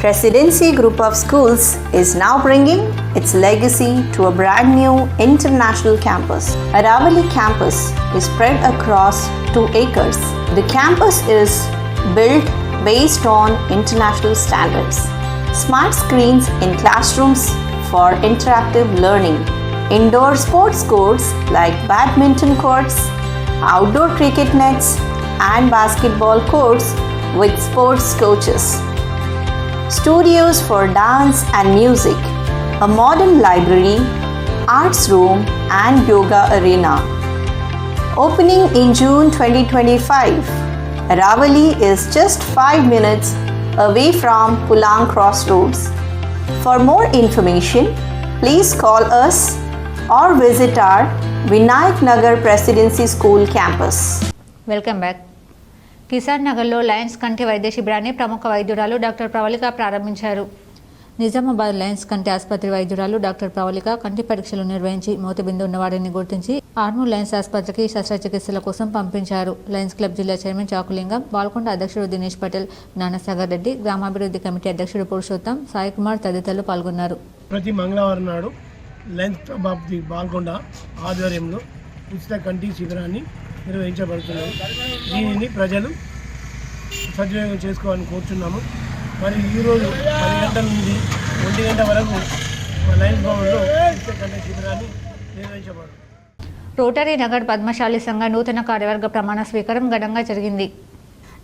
Presidency Group of Schools is now bringing its legacy to a brand new international campus. Aravali campus is spread across 2 acres. The campus is built based on international standards. Smart screens in classrooms for interactive learning. Indoor sports courts like badminton courts, outdoor cricket nets and basketball courts with sports coaches. Studios for dance and music, a modern library, arts room and yoga arena. Opening in June 2025, Aravali is just 5 minutes away from Pulang Crossroads. For more information, please call us or visit our Vinayak Nagar Presidency School campus. Welcome back. Kisan నగర్లో Lions కంటి వైద్య శిబిరాన్ని ప్రముఖ వైద్యురాలు doctor Pravalika ప్రారంభించారు. Nizamabad Lions కంటి ఆసుపత్రి వైద్యురాలు doctor Pravalika కంటి పరీక్షలు నిర్వహించి మోతిబిందు ఉన్నవాడిని గుర్తించి ఆర్మూర్ లయన్స్ ఆసుపత్రికి శస్త్రచికిత్సల కోసం పంపించారు. లయన్స్ క్లబ్ జిల్లా చైర్మన్ చాకులింగం, బాల్కొండ అధ్యక్షుడు దినేష్ పటేల్, జ్ఞానసాగర్ రెడ్డి, గ్రామాభివృద్ధి కమిటీ అధ్యక్షుడు పురుషోత్తం, సాయి కుమార్ తదితరులు పాల్గొన్నారు. ప్రతి మంగళవారం నాడు Lions club of the Balkonda ఆధ్వర్యంలో ఉచిత కంటి శిబిరాన్ని నిర్వహించబడుతున్నది. దీనిని ప్రజలు సద్వినియోగం చేసుకోవాలని కోరుతున్నాము. మరి ఈరోజు 10 గంటల నుండి 1 గంట వరకు లయన్స్ భవన్లో ఉచిత కంటి శిబిరాన్ని నిర్వహించబడుతుంది. రోటరీ నగర్ పద్మశాలి సంఘ నూతన కార్యవర్గ ప్రమాణ స్వీకారం ఘనంగా జరిగింది.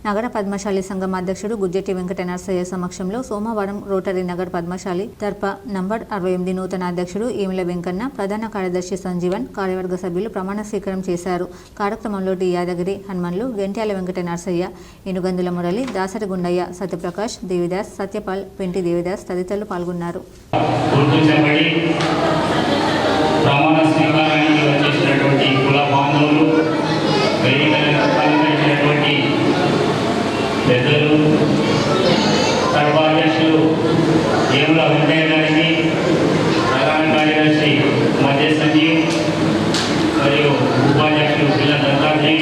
నగర పద్మశాలి సంఘం అధ్యక్షుడు గుజ్జెట్టి వెంకట నరసయ్య సమక్షంలో సోమవారం రోటరీ నగర్ పద్మశాలి తర్ప నంబర్ 68 నూతన అధ్యక్షుడు ఏమిల వెంకన్న, ప్రధాన కార్యదర్శి సంజీవన్, కార్యవర్గ సభ్యులు ప్రమాణ స్వీకారం చేశారు. కార్యక్రమంలో డి యాదగిరి, హనుమన్లు, గెంట్యాల వెంకట నరసయ్య, ఎనుగందుల మురళి, దాసరి గుండయ్య, సత్యప్రకాష్, దేవిదాస్, సత్యపాల్, పెంటి దేవిదాస్ తదితరులు పాల్గొన్నారు. పెద్దలు, సర్వాధ్యక్షులు ఏముల వెంకయ్య గారికి, ప్రధాన కార్యదర్శి మధ్య సంజీవ్ మరియు ఉపాధ్యక్షులు పిల్ల దత్తాజీ,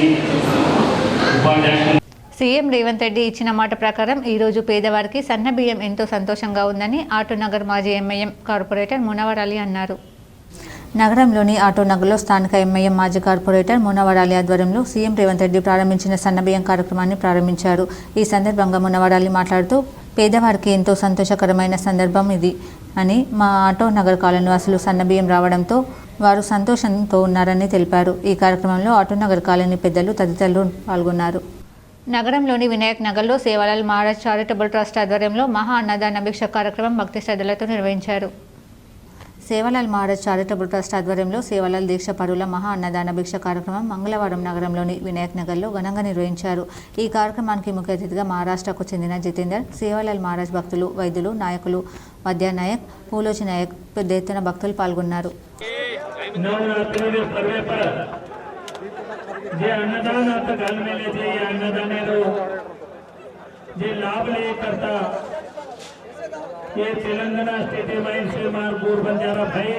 ఉపాధ్యక్షులు. సీఎం రేవంత్ రెడ్డి ఇచ్చిన మాట ప్రకారం ఈరోజు పేదవారికి సన్న బియ్యం ఎంతో సంతోషంగా ఉందని ఆటోనగర్ మాజీ ఎంఐఎం కార్పొరేటర్ మునవర్ అలీ అన్నారు. నగరంలోని ఆటోనగర్లో స్థానిక ఎంఐఎం మాజీ కార్పొరేటర్ మునవర్ అలీ ఆధ్వర్యంలో సీఎం రేవంత్ రెడ్డి ప్రారంభించిన సన్నబియ్యం కార్యక్రమాన్ని ప్రారంభించారు. ఈ సందర్భంగా మునవర్ అలీ మాట్లాడుతూ పేదవారికి ఎంతో సంతోషకరమైన సందర్భం ఇది అని, మా ఆటోనగర్ కాలనీ వాసులు సన్నబియ్యం రావడంతో వారు సంతోషంతో ఉన్నారని తెలిపారు. ఈ కార్యక్రమంలో ఆటోనగర్ కాలనీ పెద్దలు తదితరులు పాల్గొన్నారు. నగరంలోని వినాయక్ నగర్లో సేవాలాల్ మహారాజ్ చారిటబుల్ ట్రస్ట్ ఆధ్వర్యంలో మహా అన్నదాన భిక్ష కార్యక్రమం భక్తి శ్రద్ధలతో నిర్వహించారు. సేవాలాల్ మహారాజ్ చారిటబుల్ ట్రస్ట్ ఆధ్వర్యంలో సేవాలాల్ దీక్ష పరుల మహా అన్నదాన భిక్ష కార్యక్రమం మంగళవారం నగరంలోని వినాయక్ నగర్లో ఘనంగా నిర్వహించారు. ఈ కార్యక్రమానికి ముఖ్య అతిథిగా మహారాష్ట్రకు చెందిన జితేందర్, సేవాలాల్ మహారాజ్ భక్తులు, వైద్యులు, నాయకులు, మధ్య నాయక్, పూలోచి నాయక్ పెద్ద ఎత్తున భక్తులు పాల్గొన్నారు. ये तेलंगणा स्टेट मार बंजारा भाई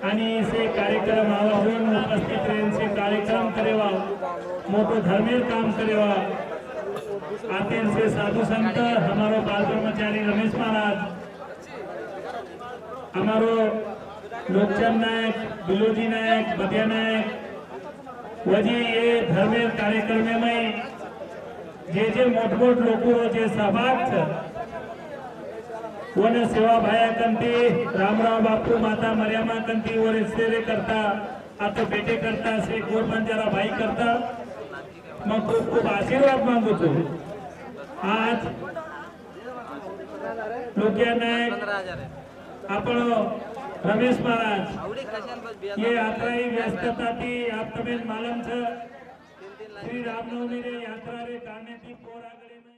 आणि से कार्यक्रम आवर्जून उपस्थित से कार्यक्रम करेवा, मोठो धर्मीय काम करेवा. आते से साधु संत हमारो बाल ब्रह्मचारी रमेश महाराज, हमारो लोकचंद नायक, बिलोजी नायक, बदिया नायक, वजी ये धर्मीय कार्यक्रम में जे मोठ लोक जे सहभाग वन सेवा भाया कंती, रामराव बापू, माता मर्यामा कंती वर सेवे करता आता बेटे करता श्री गोरबंजारा भाई करता मग खूप खूप आशीर्वाद मागतो. आज लोकिया नायक आपण रमेश महाराज ये यात्रा ही व्यस्तता थी आप तमें मालूम छ श्री रामनवमी रे यात्रा रे काने थी पोरागड़े में.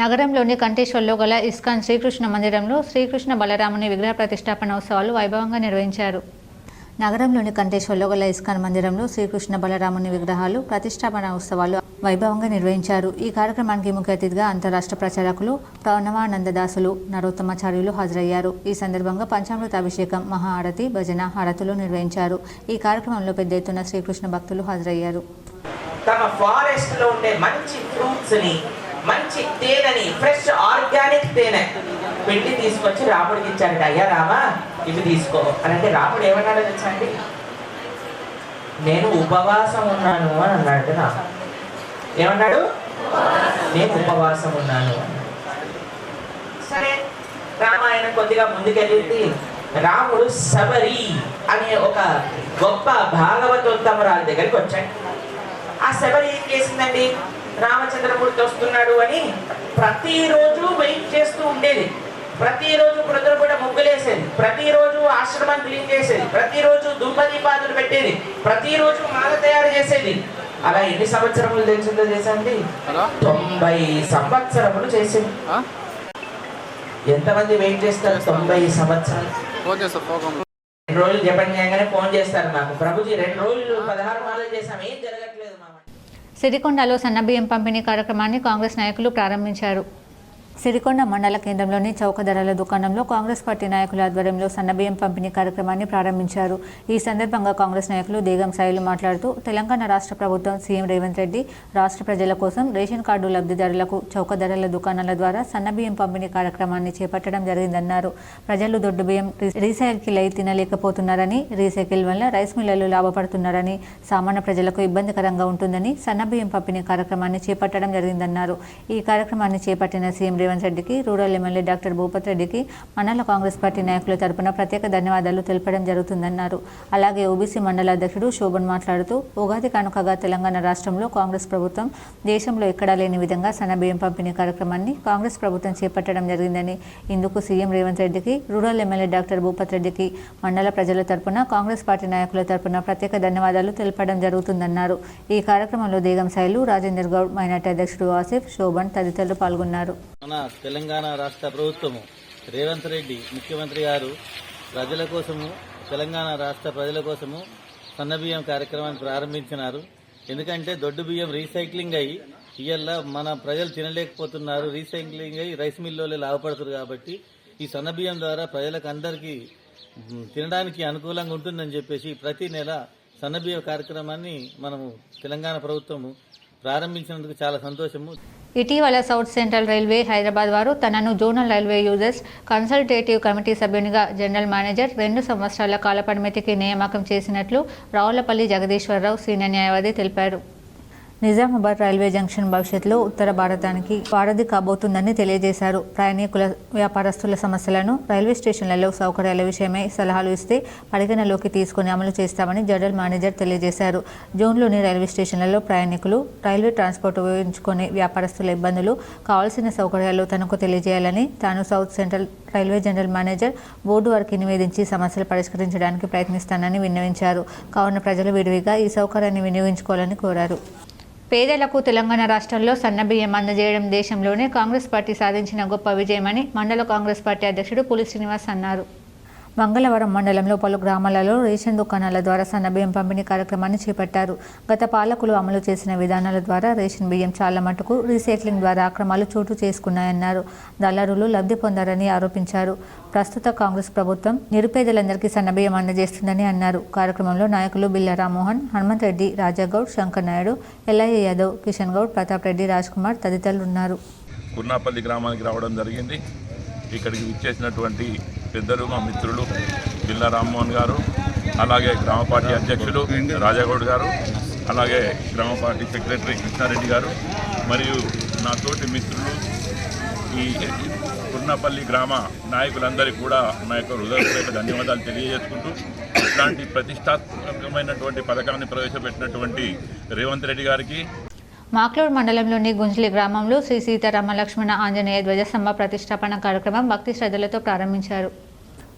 నగరంలోని కంటేశ్వర్లో గల ఇస్కాన్ శ్రీకృష్ణ మందిరంలో శ్రీకృష్ణ బలరాముని విగ్రహ ప్రతిష్టాపన ఉత్సవాలు వైభవంగా నిర్వహించారు. నగరంలోని కంటేశ్వర్లో గల ఇస్కాన్ మందిరంలో శ్రీకృష్ణ బలరాముని విగ్రహాలు ప్రతిష్టాపన ఉత్సవాలు వైభవంగా నిర్వహించారు. ఈ కార్యక్రమానికి ముఖ్య అతిథిగా అంతరాష్ట్ర ప్రచారకులు ప్రణవానందదాసులు నరోత్తమాచార్యులు హాజరయ్యారు. ఈ సందర్భంగా పంచామృతాభిషేకం, మహా ఆరతి, భజన, హారతులు నిర్వహించారు. ఈ కార్యక్రమంలో పెద్ద ఎత్తున శ్రీకృష్ణ భక్తులు హాజరయ్యారు. తమ ఫారెస్ట్ లో ఉండే మంచి ఫ్రూట్స్ ని, మంచి తేనెని, ఫ్రెష్ ఆర్గానిక్ తేనె పెట్టి తీసుకొచ్చి రాముడికి ఇచ్చాడు. అయ్యా రామా ఇవి తీసుకో అని అంటే రాముడు ఏమన్నాడో తెలుసా అండి? నేను ఉపవాసం ఉన్నాను అని అన్నాడు. రామ ఏమన్నాడు? నేను ఉపవాసం ఉన్నాను. సరే రామాయణం కొద్దిగా ముందుకెళ్ళింది. రాముడు శబరి అనే ఒక గొప్ప భాగవతోత్తమురాలి దగ్గరికి వచ్చాడు. ఆ శబరి ఏం చేసిందండి? రామచంద్రమూర్తి వస్తున్నాడు అని ప్రతిరోజు వెయిట్ చేస్తూ ఉండేది. ప్రతిరోజు ప్రొద్దున ముగ్గులేసేది, ప్రతిరోజు ఆశ్రమం క్లీన్ చేసేది, ప్రతిరోజు ధూపదీపాదులు పెట్టేది, ప్రతిరోజు మాల తయారు చేసేది. అలా ఎన్ని సంవత్సరములు తెలిసిందో చేసండి? 90 సంవత్సరములు చేసింది. ఎంతమంది వెయిట్ చేస్తారు? 90 సంవత్సరాలు. 2 రోజులు జపం చేయగానే ఫోన్ చేస్తారు నాకు, ప్రభుజీ 2 రోజులు 16 మాలలు చేసాం, ఏం జరగట్లేదు మామ. సిరికొండలో సన్నబియ్యం పంపిణీ కార్యక్రమాన్ని కాంగ్రెస్ నాయకులు ప్రారంభించారు. సిరికొండ మండల కేంద్రంలోని చౌక ధరల దుకాణంలో కాంగ్రెస్ పార్టీ నాయకుల ఆధ్వర్యంలో సన్నబియ్యం పంపిణీ కార్యక్రమాన్ని ప్రారంభించారు. ఈ సందర్భంగా కాంగ్రెస్ నాయకులు దేగం సాయిలు మాట్లాడుతూ తెలంగాణ రాష్ట్ర ప్రభుత్వం సీఎం రేవంత్ రెడ్డి రాష్ట్ర ప్రజల కోసం రేషన్ కార్డు లబ్ధిదారులకు చౌక ధరల దుకాణాల ద్వారా సన్నబియ్యం పంపిణీ కార్యక్రమాన్ని చేపట్టడం జరిగిందన్నారు. ప్రజలు దొడ్డు బియ్యం రీసైకిల్ అయి తినలేకపోతున్నారని, రీసైకిల్ వల్ల రైస్ మిల్లర్లు లాభపడుతున్నారని, సామాన్య ప్రజలకు ఇబ్బందికరంగా ఉంటుందని సన్నబియ్యం పంపిణీ కార్యక్రమాన్ని చేపట్టడం జరిగిందన్నారు. ఈ కార్యక్రమాన్ని చేపట్టిన సీఎం రేవంత్ రెడ్డికి, రూరల్ ఎమ్మెల్యే డాక్టర్ భూపత్ రెడ్డికి మండల కాంగ్రెస్ పార్టీ నాయకుల తరపున ప్రత్యేక ధన్యవాదాలు తెలపడం జరుగుతుందన్నారు. అలాగే ఓబీసీ మండల అధ్యక్షుడు శోభన్ మాట్లాడుతూ ఉగాది కానుకగా తెలంగాణ రాష్ట్రంలో కాంగ్రెస్ ప్రభుత్వం దేశంలో ఎక్కడా లేని విధంగా సన్నబియ్యం పంపిణీ కార్యక్రమాన్ని కాంగ్రెస్ ప్రభుత్వం చేపట్టడం జరిగిందని, ఇందుకు సీఎం రేవంత్ రెడ్డికి, రూరల్ ఎమ్మెల్యే డాక్టర్ భూపత్ రెడ్డికి మండల ప్రజల తరపున కాంగ్రెస్ పార్టీ నాయకుల తరపున ప్రత్యేక ధన్యవాదాలు తెలపడం జరుగుతుందన్నారు. ఈ కార్యక్రమంలో దేగం సాయిలు, రాజేందర్ గౌడ్, మైనార్టీ అధ్యక్షుడు ఆసిఫ్, శోభన్ తదితరులు పాల్గొన్నారు. మన తెలంగాణ రాష్ట్ర ప్రభుత్వము రేవంత్ రెడ్డి ముఖ్యమంత్రి గారు ప్రజల కోసము, తెలంగాణ రాష్ట్ర ప్రజల కోసము సన్నబియ్యం కార్యక్రమాన్ని ప్రారంభించినారు. ఎందుకంటే దొడ్డు బియ్యం రీసైక్లింగ్ అయ్యి ఇవాళ మన ప్రజలు తినలేకపోతున్నారు, రీసైక్లింగ్ అయ్యి రైస్ మిల్లులో లాభపడుతున్నారు. కాబట్టి ఈ సన్నబియ్యం ద్వారా ప్రజలకు అందరికీ తినడానికి అనుకూలంగా ఉంటుందని చెప్పేసి ప్రతి నెల సన్నబియ్యం కార్యక్రమాన్ని మనము తెలంగాణ ప్రభుత్వము ప్రారంభించినందుకు చాలా సంతోషము. ఇటీవల సౌత్ సెంట్రల్ రైల్వే హైదరాబాద్ వారు తనను zonal railway users consultative committee సభ్యునిగా జనరల్ మేనేజర్ 2 సంవత్సరాల కాలపరిమితికి నియామకం చేసినట్లు రావులపల్లి జగదీశ్వరరావు సీనియర్ న్యాయవాది తెలిపారు. నిజామాబాద్ రైల్వే జంక్షన్ భవిష్యత్తులో ఉత్తర భారతానికి వారధి కాబోతుందని తెలియజేశారు. ప్రయాణికుల, వ్యాపారస్తుల సమస్యలను రైల్వే స్టేషన్లలో సౌకర్యాల విషయమై సలహాలు ఇస్తే పరిగణలోకి తీసుకుని అమలు చేస్తామని జనరల్ మేనేజర్ తెలియజేశారు. జోన్లోని రైల్వే స్టేషన్లలో ప్రయాణికులు, రైల్వే ట్రాన్స్పోర్ట్ ఉపయోగించుకునే వ్యాపారస్తుల ఇబ్బందులు, కావాల్సిన సౌకర్యాలు తనకు తెలియజేయాలని, తాను south central railway general manager board వారికి నివేదించి సమస్యలు పరిష్కరించడానికి ప్రయత్నిస్తానని విన్నవించారు. కావున ప్రజలు విరివిగా ఈ సౌకర్యాన్ని వినియోగించుకోవాలని కోరారు. పేదలకు తెలంగాణ రాష్ట్రంలో సన్నబియ్యం అందజేయడం దేశంలోనే కాంగ్రెస్ పార్టీ సాధించిన గొప్ప విజయమని మండల కాంగ్రెస్ పార్టీ అధ్యక్షుడు పులి శ్రీనివాస్ అన్నారు. మంగళవారం మండలంలో పలు గ్రామాలలో రేషన్ దుకాణాల ద్వారా సన్నబియ్యం పంపిణీ కార్యక్రమాన్ని చేపట్టారు. గత పాలకులు అమలు చేసిన విధానాల ద్వారా రేషన్ బియ్యం చాలా మటుకు రీసైక్లింగ్ ద్వారా అక్రమాలు చోటు చేసుకున్నాయన్నారు. దళారులు లబ్ధి పొందారని ఆరోపించారు. ప్రస్తుత కాంగ్రెస్ ప్రభుత్వం నిరుపేదలందరికీ సన్నబియ్యం అందజేస్తుందని అన్నారు. కార్యక్రమంలో నాయకులు బిల్లా రామ్మోహన్, హనుమంత్ రెడ్డి, రాజాగౌడ్, శంకర్ నాయుడు, ఎల్లయ్య యాదవ్, కిషన్ గౌడ్, ప్రతాప్ రెడ్డి, రాజ్ కుమార్ తదితరులు ఉన్నారు. కుర్నాపల్లి గ్రామానికి రావడం జరిగింది. ఇక్కడికి విచ్చేసినటువంటి పెద్దలు, మా మిత్రులు బిల్లా రామ్మోహన్ గారు, అలాగే గ్రామ పార్టీ అధ్యక్షులు రాజాగౌడ్ గారు, అలాగే గ్రామ పార్టీ సెక్రటరీ కృష్ణారెడ్డి గారు మరియు నా తోటి మిత్రులు, ఈ కుర్నపల్లి గ్రామ నాయకులందరికీ కూడా నా యొక్క హృదయపూర్వక ధన్యవాదాలు తెలియజేసుకుంటూ ఇట్లాంటి ప్రతిష్టాత్మకమైనటువంటి పథకాన్ని ప్రవేశపెట్టినటువంటి రేవంత్ రెడ్డి గారికి, మాక్లూరు మండలంలోని గుంజ్లి గ్రామంలో శ్రీ సీతారామ లక్ష్మణ ఆంజనేయ ధ్వజస్తంభ ప్రతిష్టాపన కార్యక్రమం భక్తి శ్రద్ధలతో ప్రారంభించారు.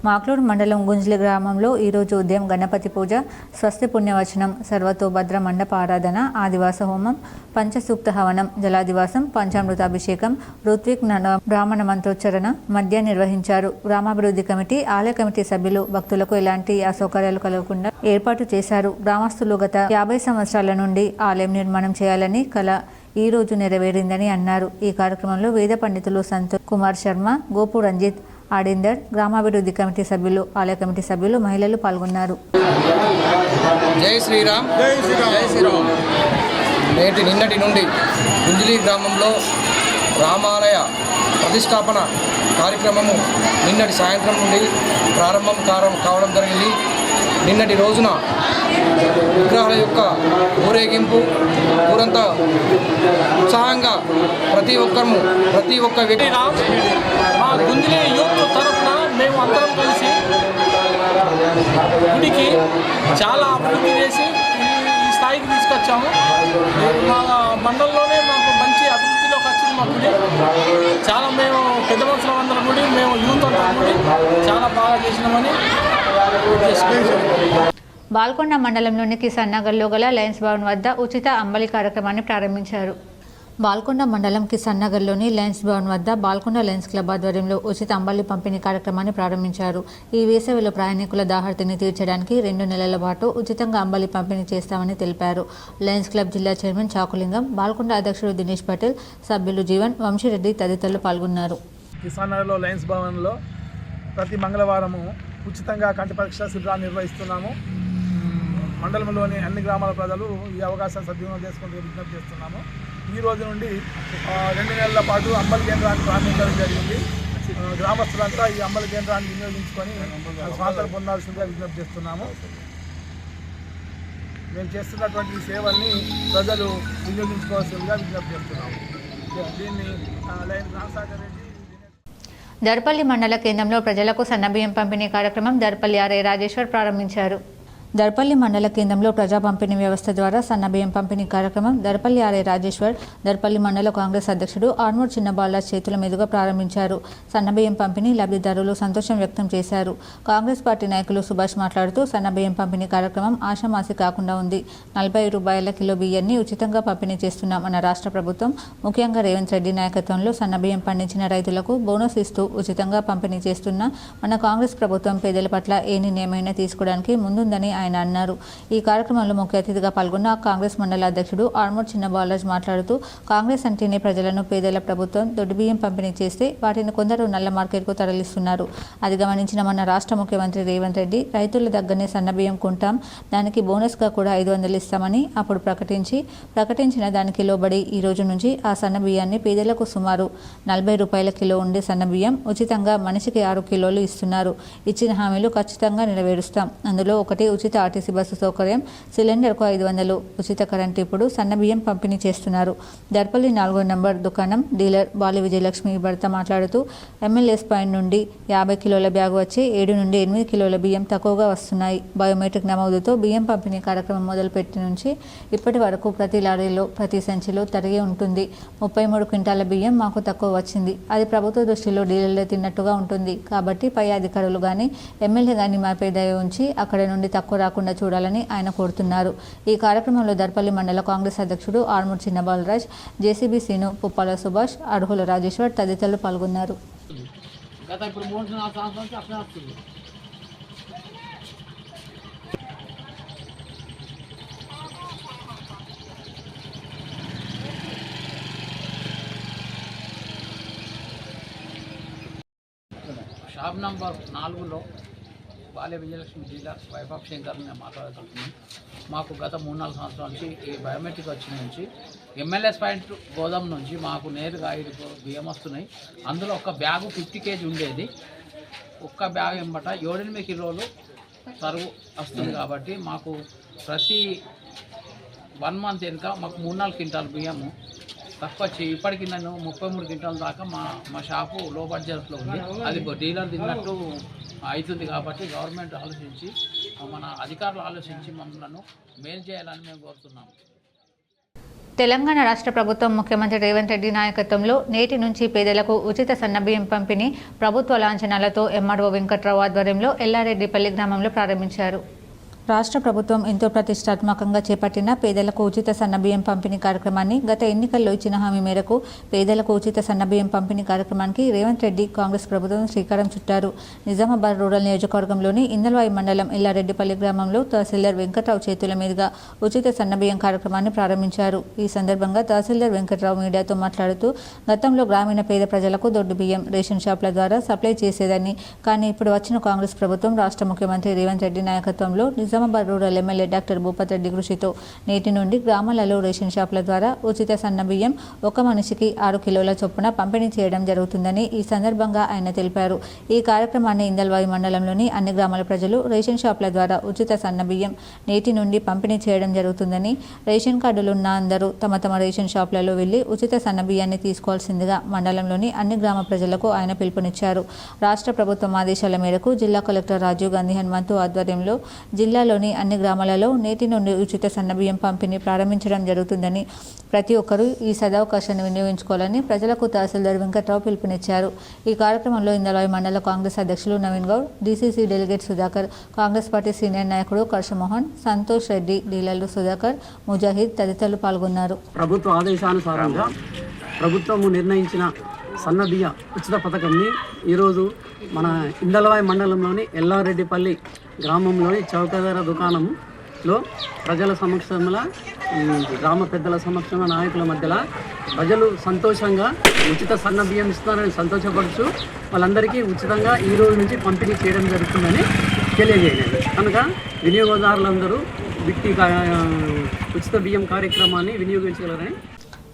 మాక్లూరు మండలం గుంజ్లి గ్రామంలో ఈరోజు ఉదయం గణపతి పూజ, స్వస్తి పుణ్యవచనం, సర్వతోభద్ర మండప ఆరాధన, ఆదివాస హోమం, పంచసూక్త హవనం, జలాదివాసం, పంచామృతాభిషేకం, ఋత్విక్ బ్రాహ్మణ మంత్రోచ్చరణ మధ్య నిర్వహించారు. గ్రామాభివృద్ధి కమిటీ, ఆలయ కమిటీ సభ్యులు భక్తులకు ఎలాంటి అసౌకర్యాలు కలగకుండా ఏర్పాటు చేశారు. గ్రామస్తులు గత 50 సంవత్సరాల నుండి ఆలయం నిర్మాణం చేయాలని కల ఈ రోజు నెరవేరిందని అన్నారు. ఈ కార్యక్రమంలో వేద పండితులు సంతోష్ కుమార్ శర్మ, గోపు రంజిత్, ఆడిందర్, గ్రామాభివృద్ధి కమిటీ సభ్యులు, ఆలయ కమిటీ సభ్యులు, మహిళలు పాల్గొన్నారు. జై శ్రీరామ్, జై శ్రీరామ్. నిన్నటి నుండి గుంజిలి గ్రామంలో రామాలయ ప్రతిష్టాపన కార్యక్రమము నిన్నటి సాయంత్రం నుండి ప్రారంభం కావడం జరిగింది. నిన్నటి రోజున విగ్రహాల యొక్క ఊరేగింపు ఊరంతా ఉత్సాహంగా ప్రతి ఒక్క వ్యక్తి మా గుంజిలి యూత్ తరఫున మేము అందరం కలిసి గుడికి చాలా అభివృద్ధి చేసి ఈ స్థాయికి తీసుకొచ్చాము. మా మండలంలోనే మాకు మంచి అభివృద్ధిలోకి వచ్చింది మా గుడి. చాలా మేము పెద్ద మనుషుల అందరం గుడి, మేము యూత్ అందరం గుడి చాలా బాగా చేసినామని. బాల్కొండ మండలంలోని కిసాన్ నగర్లో గల లయన్స్ భవన్ వద్ద ఉచిత అంబలి కార్యక్రమాన్ని ప్రారంభించారు. బాల్కొండ మండలం కిసాన్ నగర్లోని లయన్స్ భవన్ వద్ద బాల్కొండ లయన్స్ క్లబ్ ఆధ్వర్యంలో ఉచిత అంబలి పంపిణీ కార్యక్రమాన్ని ప్రారంభించారు. ఈ వేసవిలో ప్రయాణికుల దాహార్తిని తీర్చడానికి 2 నెలల పాటు ఉచితంగా అంబలి పంపిణీ చేస్తామని తెలిపారు. లయన్స్ క్లబ్ జిల్లా చైర్మన్ చాకులింగం, బాల్కొండ అధ్యక్షుడు దినేష్ పటేల్, సభ్యులు జీవన్, వంశీరెడ్డి తదితరులు పాల్గొన్నారు. కిసాన్ నగర్లో లయన్స్ భవన్లో ప్రతి మంగళవారము ఉచితంగా కంటి పరీక్ష శిబిరాన్ని నిర్వహిస్తున్నాము. మండలంలోని అన్ని గ్రామాల ప్రజలు ఈ అవకాశాన్ని సద్వినియోగం చేసుకుంటూ విజ్ఞప్తి చేస్తున్నాము. ఈ రోజు నుండి 2 నెలల పాటు అంబలి కేంద్రాన్ని ప్రారంభించడం జరిగింది. గ్రామస్తులంతా ఈ అంబలి కేంద్రాన్ని వినియోగించుకొని స్వాతంత్రం పొందాల్సిందిగా విజ్ఞప్తి చేస్తున్నాము. మేము చేస్తున్నటువంటి ఈ సేవల్ని ప్రజలు వినియోగించుకోవాల్సిందిగా విజ్ఞప్తి చేస్తున్నాము. దీన్ని రాజశేఖర్ రెడ్డి. దర్పల్లి మండల కేంద్రంలో ప్రజలకు సన్నబియ్యం పంపిణీ కార్యక్రమం దర్పల్లి ఆర్ఐ రాజేశ్వర్ ప్రారంభించారు. దర్పల్లి మండల కేంద్రంలో ప్రజా పంపిణీ వ్యవస్థ ద్వారా సన్నబియ్యం పంపిణీ కార్యక్రమం దర్పల్లి ఆర్ఐ రాజేశ్వర్, దర్పల్లి మండల కాంగ్రెస్ అధ్యక్షుడు ఆర్మూర్ చిన్నబాలరాజ్ చేతుల మీదుగా ప్రారంభించారు. సన్నబియ్యం పంపిణీ లబ్ధిదారులు సంతోషం వ్యక్తం చేశారు. కాంగ్రెస్ పార్టీ నాయకులు సుభాష్ మాట్లాడుతూ సన్నబియ్యం పంపిణీ కార్యక్రమం ఆషామాసి కాకుండా ఉంది. 40 రూపాయల కిలో బియ్యాన్ని ఉచితంగా పంపిణీ చేస్తున్నామన్న రాష్ట్ర ప్రభుత్వం, ముఖ్యంగా రేవంత్ రెడ్డి నాయకత్వంలో సన్నబియ్యం పండించిన రైతులకు బోనస్ ఇస్తూ ఉచితంగా పంపిణీ చేస్తున్న మన కాంగ్రెస్ ప్రభుత్వం పేదల పట్ల ఏ నిర్ణయమైనా తీసుకోవడానికి ముందుందని ఆయన అన్నారు. ఈ కార్యక్రమంలో ముఖ్య అతిథిగా పాల్గొన్న కాంగ్రెస్ మండల అధ్యక్షుడు ఆర్మూర్ చిన్నబాలరాజ్ మాట్లాడుతూ, కాంగ్రెస్ అంటేనే ప్రజలను పేదల ప్రభుత్వం దొడ్డు బియ్యం పంపిణీ చేస్తే వాటిని కొందరు నల్ల మార్కెట్కు తరలిస్తున్నారు. అది గమనించిన మన రాష్ట్ర ముఖ్యమంత్రి రేవంత్ రెడ్డి రైతుల దగ్గరనే సన్న బియ్యం కొంటాం, దానికి బోనస్గా కూడా 500 ఇస్తామని అప్పుడు ప్రకటించిన దానికి లోబడి ఈ రోజు నుంచి ఆ సన్న బియ్యాన్ని పేదలకు సుమారు 40 రూపాయల కిలో ఉండే సన్న బియ్యం ఉచితంగా మనిషికి 6 కిలోలు ఇస్తున్నారు. ఇచ్చిన హామీలు ఖచ్చితంగా నెరవేరుస్తాం. అందులో ఒకటి ఉచిత ఆర్టీసీ బస్సు సౌకర్యం, సిలిండర్కు 500, ఉచిత కరెంటు. ఇప్పుడు సన్న బియ్యం పంపిణీ చేస్తున్నారు. దర్పల్లి 4వ నంబర్ దుకాణం డీలర్ బాలి విజయలక్ష్మి భర్త మాట్లాడుతూ, ఎమ్మెల్యేస్ పాయింట్ నుండి 50 కిలోల బ్యాగు వచ్చి 7 నుండి 8 కిలోల బియ్యం తక్కువగా వస్తున్నాయి. బయోమెట్రిక్ నమోదుతో బియ్యం పంపిణీ కార్యక్రమం మొదలుపెట్టి నుంచి ఇప్పటి వరకు ప్రతి లారీలో ప్రతి సంచిలో తరిగి ఉంటుంది. 33 క్వింటాల బియ్యం మాకు తక్కువ వచ్చింది. అది ప్రభుత్వ దృష్టిలో డీలర్లే తిన్నట్టుగా ఉంటుంది. కాబట్టి పై అధికారులు కానీ ఎమ్మెల్యే కానీ మాపై దయ ఉంచి అక్కడ నుండి తక్కువ రాకుండా చూడాలని ఆయన కోరుతున్నారు. ఈ కార్యక్రమంలో దర్పల్లి మండల కాంగ్రెస్ అధ్యక్షుడు ఆర్మూర్ చిన్నబాలరాజ్, జేసీబీ సీను, పుప్పాల సుభాష్, అర్హుల రాజేశ్వర్ తదితరులు పాల్గొన్నారు. షాప్ నంబర్ 4లో బాల్య విజయలక్ష్మి డీలర్ వైభవ్ శంకర్ నేను మాట్లాడుతున్నాను. మాకు గత 3-4 సంవత్సరాల నుంచి ఈ బయోమెట్రిక్ వచ్చిన నుంచి ఎమ్మెల్యేస్ పాయింట్ గోదాం నుంచి మాకు నేరుగా 5 బియ్యం వస్తున్నాయి. అందులో ఒక బ్యాగు 50 kg ఉండేది. ఒక్క బ్యాగ్ ఎంబట 7-8 కిలోలు సరువు వస్తుంది. కాబట్టి మాకు ప్రతి 1 మంత్ వెనుక మాకు 3-4 క్వింటాల్ బియ్యము తక్కువ ఇప్పటికి నన్ను 33 క్వింటాల దాకా మా షాపు లో బడ్జెట్లో ఉంది. అది డీలర్ తిన్నట్టు అవుతుంది కాబట్టి గవర్నమెంట్ ఆలోచించి మన అధికారులు ఆలోచించి మమ్మల్ని మేలు చేయాలని మేము కోరుతున్నాము. తెలంగాణ రాష్ట్ర ప్రభుత్వం ముఖ్యమంత్రి రేవంత్ రెడ్డి నాయకత్వంలో నేటి నుంచి పేదలకు ఉచిత సన్నబియ్యం పంపిణీ ప్రభుత్వ లాంఛనాలతో ఎంఆర్ఓ వెంకట్రావు ఆధ్వర్యంలో ఎల్లారెడ్డిపల్లి గ్రామంలో ప్రారంభించారు. రాష్ట్ర ప్రభుత్వం ఎంతో ప్రతిష్టాత్మకంగా చేపట్టిన పేదలకు ఉచిత సన్నబియ్యం పంపిణీ కార్యక్రమాన్ని గత ఎన్నికల్లో ఇచ్చిన హామీ మేరకు పేదలకు ఉచిత సన్నబియ్యం పంపిణీ కార్యక్రమానికి రేవంత్ రెడ్డి కాంగ్రెస్ ప్రభుత్వం శ్రీకారం చుట్టారు. నిజామాబాద్ రూరల్ నియోజకవర్గంలోని ఇందల్వాయి మండలం ఎల్లారెడ్డిపల్లి గ్రామంలో తహసీల్దార్ వెంకట్రావు చేతుల మీదుగా ఉచిత సన్నబియ్యం కార్యక్రమాన్ని ప్రారంభించారు. ఈ సందర్భంగా తహసీల్దార్ వెంకట్రావు మీడియాతో మాట్లాడుతూ గతంలో గ్రామీణ పేద ప్రజలకు దొడ్డు బియ్యం రేషన్ షాపుల ద్వారా సప్లై చేసేదని, కానీ ఇప్పుడు వచ్చిన కాంగ్రెస్ ప్రభుత్వం రాష్ట్ర ముఖ్యమంత్రి రేవంత్ రెడ్డి నాయకత్వంలో Nizamabad rural MLA doctor Bhupath Reddy కృషితో నేటి నుండి గ్రామాలలో రేషన్ షాపుల ద్వారా ఉచిత సన్నబియ్యం ఒక మనిషికి 6 కిలోల చొప్పున పంపిణీ చేయడం జరుగుతుందని ఈ సందర్భంగా ఆయన తెలిపారు. ఈ కార్యక్రమాన్ని ఇందల్వాయి మండలంలోని అన్ని గ్రామాల ప్రజలు రేషన్ షాపుల ద్వారా ఉచిత సన్నబియ్యం నేటి నుండి పంపిణీ చేయడం జరుగుతుందని, రేషన్ కార్డులు ఉన్న అందరూ తమ తమ రేషన్ షాపులలో వెళ్లి ఉచిత సన్నబియ్యాన్ని తీసుకోవాల్సిందిగా మండలంలోని అన్ని గ్రామ ప్రజలకు ఆయన పిలుపునిచ్చారు. రాష్ట్ర ప్రభుత్వం ఆదేశాల మేరకు జిల్లా కలెక్టర్ రాజీవ్ గాంధీ హనుమంతు ఆధ్వర్యంలో జిల్లాలోని అన్ని గ్రామాలలో నేటి నుండి ఉచిత సన్నబియ్యం పంపిణీ ప్రారంభించడం జరుగుతుందని, ప్రతి ఒక్కరూ ఈ సదవకాశాన్ని వినియోగించుకోవాలని ప్రజలకు తహసీల్దార్ వెంకట్రావు పిలుపునిచ్చారు. ఈ కార్యక్రమంలో ఇందల్వాయి మండల కాంగ్రెస్ అధ్యక్షులు Naveen Goud, DCC delegate Sudhakar, Congress party senior నాయకుడు కర్షమోహన్, సంతోష్ రెడ్డి, డీలర్లు సుధాకర్, ముజాహిద్ తదితరులు పాల్గొన్నారు. ప్రభుత్వ ఆదేశానుసారంగా ప్రభుత్వం నిర్ణయించిన సన్నబియ్య ఉచిత పథకంని ఈరోజు మన ఇందల్వాయి మండలంలోని ఎల్లారెడ్డిపల్లి గ్రామంలోని చౌకధర దుకాణంలో ప్రజల సమక్షంలో, గ్రామ పెద్దల సమక్షంలో, నాయకుల మధ్యలో ప్రజలు సంతోషంగా ఉచిత సన్నబియ్యం ఇస్తున్నారని సంతోషపడుతూ వాళ్ళందరికీ ఉచితంగా ఈ రోజు నుంచి పంపిణీ చేయడం జరుగుతుందని తెలియజేయలేదు. కనుక వినియోగదారులందరూ ఉచిత బియ్యం కార్యక్రమాన్ని వినియోగించగలరని.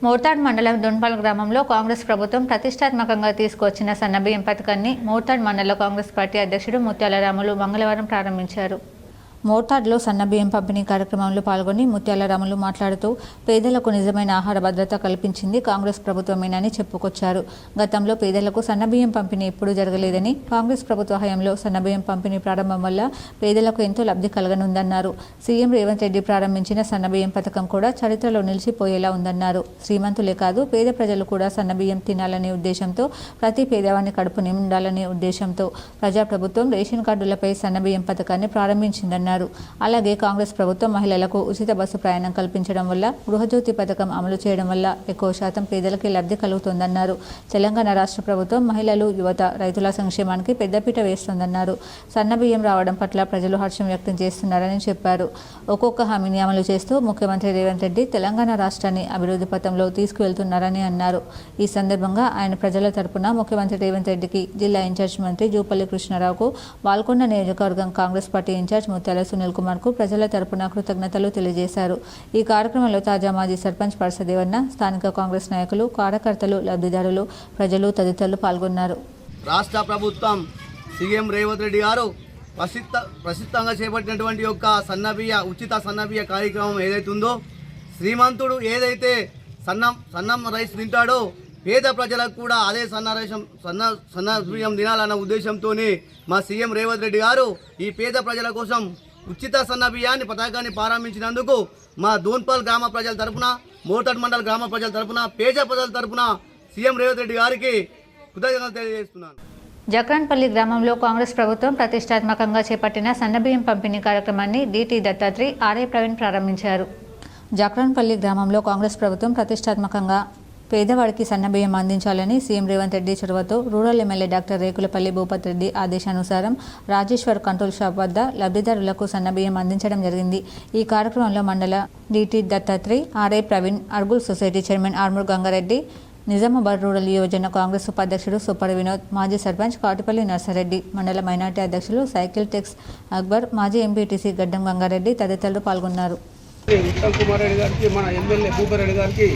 మోర్తాడ్ మండలం దొన్పాల్ గ్రామంలో కాంగ్రెస్ ప్రభుత్వం ప్రతిష్టాత్మకంగా తీసుకొచ్చిన సన్నబియ్యం పథకాన్ని మోర్తాడ్ మండల కాంగ్రెస్ పార్టీ అధ్యక్షుడు ముత్యాల రాములు మంగళవారం ప్రారంభించారు. మోర్తాడ్లో సన్నబియ్యం పంపిణీ కార్యక్రమంలో పాల్గొని ముత్యాల రాములు మాట్లాడుతూ పేదలకు నిజమైన ఆహార భద్రత కల్పించింది కాంగ్రెస్ ప్రభుత్వమేనని చెప్పుకొచ్చారు. గతంలో పేదలకు సన్నబియ్యం పంపిణీ ఎప్పుడూ జరగలేదని, కాంగ్రెస్ ప్రభుత్వ హయాంలో సన్నబియ్యం పంపిణీ ప్రారంభం వల్ల పేదలకు ఎంతో లబ్ధి కలగనుందన్నారు. సీఎం రేవంత్ రెడ్డి ప్రారంభించిన సన్నబియ్యం పథకం కూడా చరిత్రలో నిలిచిపోయేలా ఉందన్నారు. శ్రీమంతులే కాదు పేద ప్రజలు కూడా సన్నబియ్యం తినాలనే ఉద్దేశంతో, ప్రతి పేదవాని కడుపు నిండాలనే ఉద్దేశంతో ప్రజాప్రభుత్వం రేషన్ కార్డులపై సన్నబియ్యం పథకాన్ని ప్రారంభించిందన్నారు. అలాగే కాంగ్రెస్ ప్రభుత్వం మహిళలకు ఉచిత బస్సు ప్రయాణం కల్పించడం వల్ల, గృహజ్యోతి పథకం అమలు చేయడం వల్ల ఎక్కువ శాతం పేదలకి లబ్ధి కలుగుతోందన్నారు. తెలంగాణ రాష్ట్ర ప్రభుత్వం మహిళలు, యువత, రైతుల సంక్షేమానికి పెద్దపీట వేస్తోందన్నారు. సన్నబియ్యం రావడం పట్ల ప్రజలు హర్షం వ్యక్తం చేస్తున్నారని చెప్పారు. ఒక్కొక్క హామీని అమలు చేస్తూ ముఖ్యమంత్రి రేవంత్ రెడ్డి తెలంగాణ రాష్ట్రాన్ని అభివృద్ధి పథంలో తీసుకువెళ్తున్నారని అన్నారు. ఈ సందర్భంగా ఆయన ప్రజల తరపున ముఖ్యమంత్రి రేవంత్ రెడ్డికి జిల్లా ఇన్ఛార్జ్ మంత్రి జూపల్లి కృష్ణారావుకు, బాల్కొండ నియోజకవర్గం కాంగ్రెస్ పార్టీ ఇన్ఛార్జ్ ముత్యాల సునీల్ కుమార్కు ప్రజల తరపున కృతజ్ఞతలు తెలియజేశారు. ఈ కార్యక్రమంలో తాజా మాజీ సర్పంచ్ పరసదేవన్న, స్థానిక కాంగ్రెస్ నాయకులు, కార్యకర్తలు, లబ్ధిదారులు, ప్రజలు తదితరులు పాల్గొన్నారు. రాష్ట్ర ప్రభుత్వం సీఎం రేవంత్ రెడ్డి గారు ప్రసిద్ధంగా చేపట్టినటువంటి యొక్క ఉచిత సన్నబియ్య కార్యక్రమం ఏదైతుందో, శ్రీమంతుడు ఏదైతే సన్నం రైస్ తింటాడో పేద ప్రజలకు కూడా అదే సన్న బియ్యం తినాలన్న ఉద్దేశంతోనే మా సీఎం రేవంత్ రెడ్డి గారు ఈ పేద ప్రజల కోసం ఉచిత సన్న బియ్యాన్ని పథకాన్ని ప్రారంభించినందుకు మా దోన్పాల్ గ్రామ ప్రజల తరపున, మోర్తాడ్ మండల గ్రామ ప్రజల తరపున, పేద ప్రజల తరపున సీఎం రేవంత్ రెడ్డి గారికి కృతజ్ఞతలు తెలియజేస్తున్నాను. జక్రాన్పల్లి గ్రామంలో కాంగ్రెస్ ప్రభుత్వం ప్రతిష్టాత్మకంగా చేపట్టిన సన్నబియ్యం పంపిణీ కార్యక్రమాన్ని డిటి దత్తాత్రి, ఆర్ఐ ప్రవీణ్ ప్రారంభించారు. జక్రాన్పల్లి గ్రామంలో కాంగ్రెస్ ప్రభుత్వం ప్రతిష్టాత్మకంగా పేదవాడికి సన్నబియ్యం అందించాలని సీఎం రేవంత్ రెడ్డి చొరవతో rural MLA doctor Rekulapalli Bhupath Reddy ఆదేశానుసారం రాజేశ్వర్ కంట్రోల్ షాప్ వద్ద లబ్ధిదారులకు సన్నబియ్యం అందించడం జరిగింది. ఈ కార్యక్రమంలో మండల DT Dattatri, RI Praveen, Argul society chairman Armoor Gangareddy, Nizamabad rural యువజన కాంగ్రెస్ ఉపాధ్యక్షుడు సుప్పడి వినోద్, మాజీ సర్పంచ్ కాటిపల్లి నర్సారెడ్డి, మండల మైనార్టీ అధ్యక్షులు సైకిల్ టెక్స్ అక్బర్, మాజీ ఎంపీటీసీ గడ్డం గంగారెడ్డి తదితరులు పాల్గొన్నారు. ఉత్తమ్ కుమార్ రెడ్డి గారికి, మన ఎమ్మెల్యే భూపత్ రెడ్డి గారికి,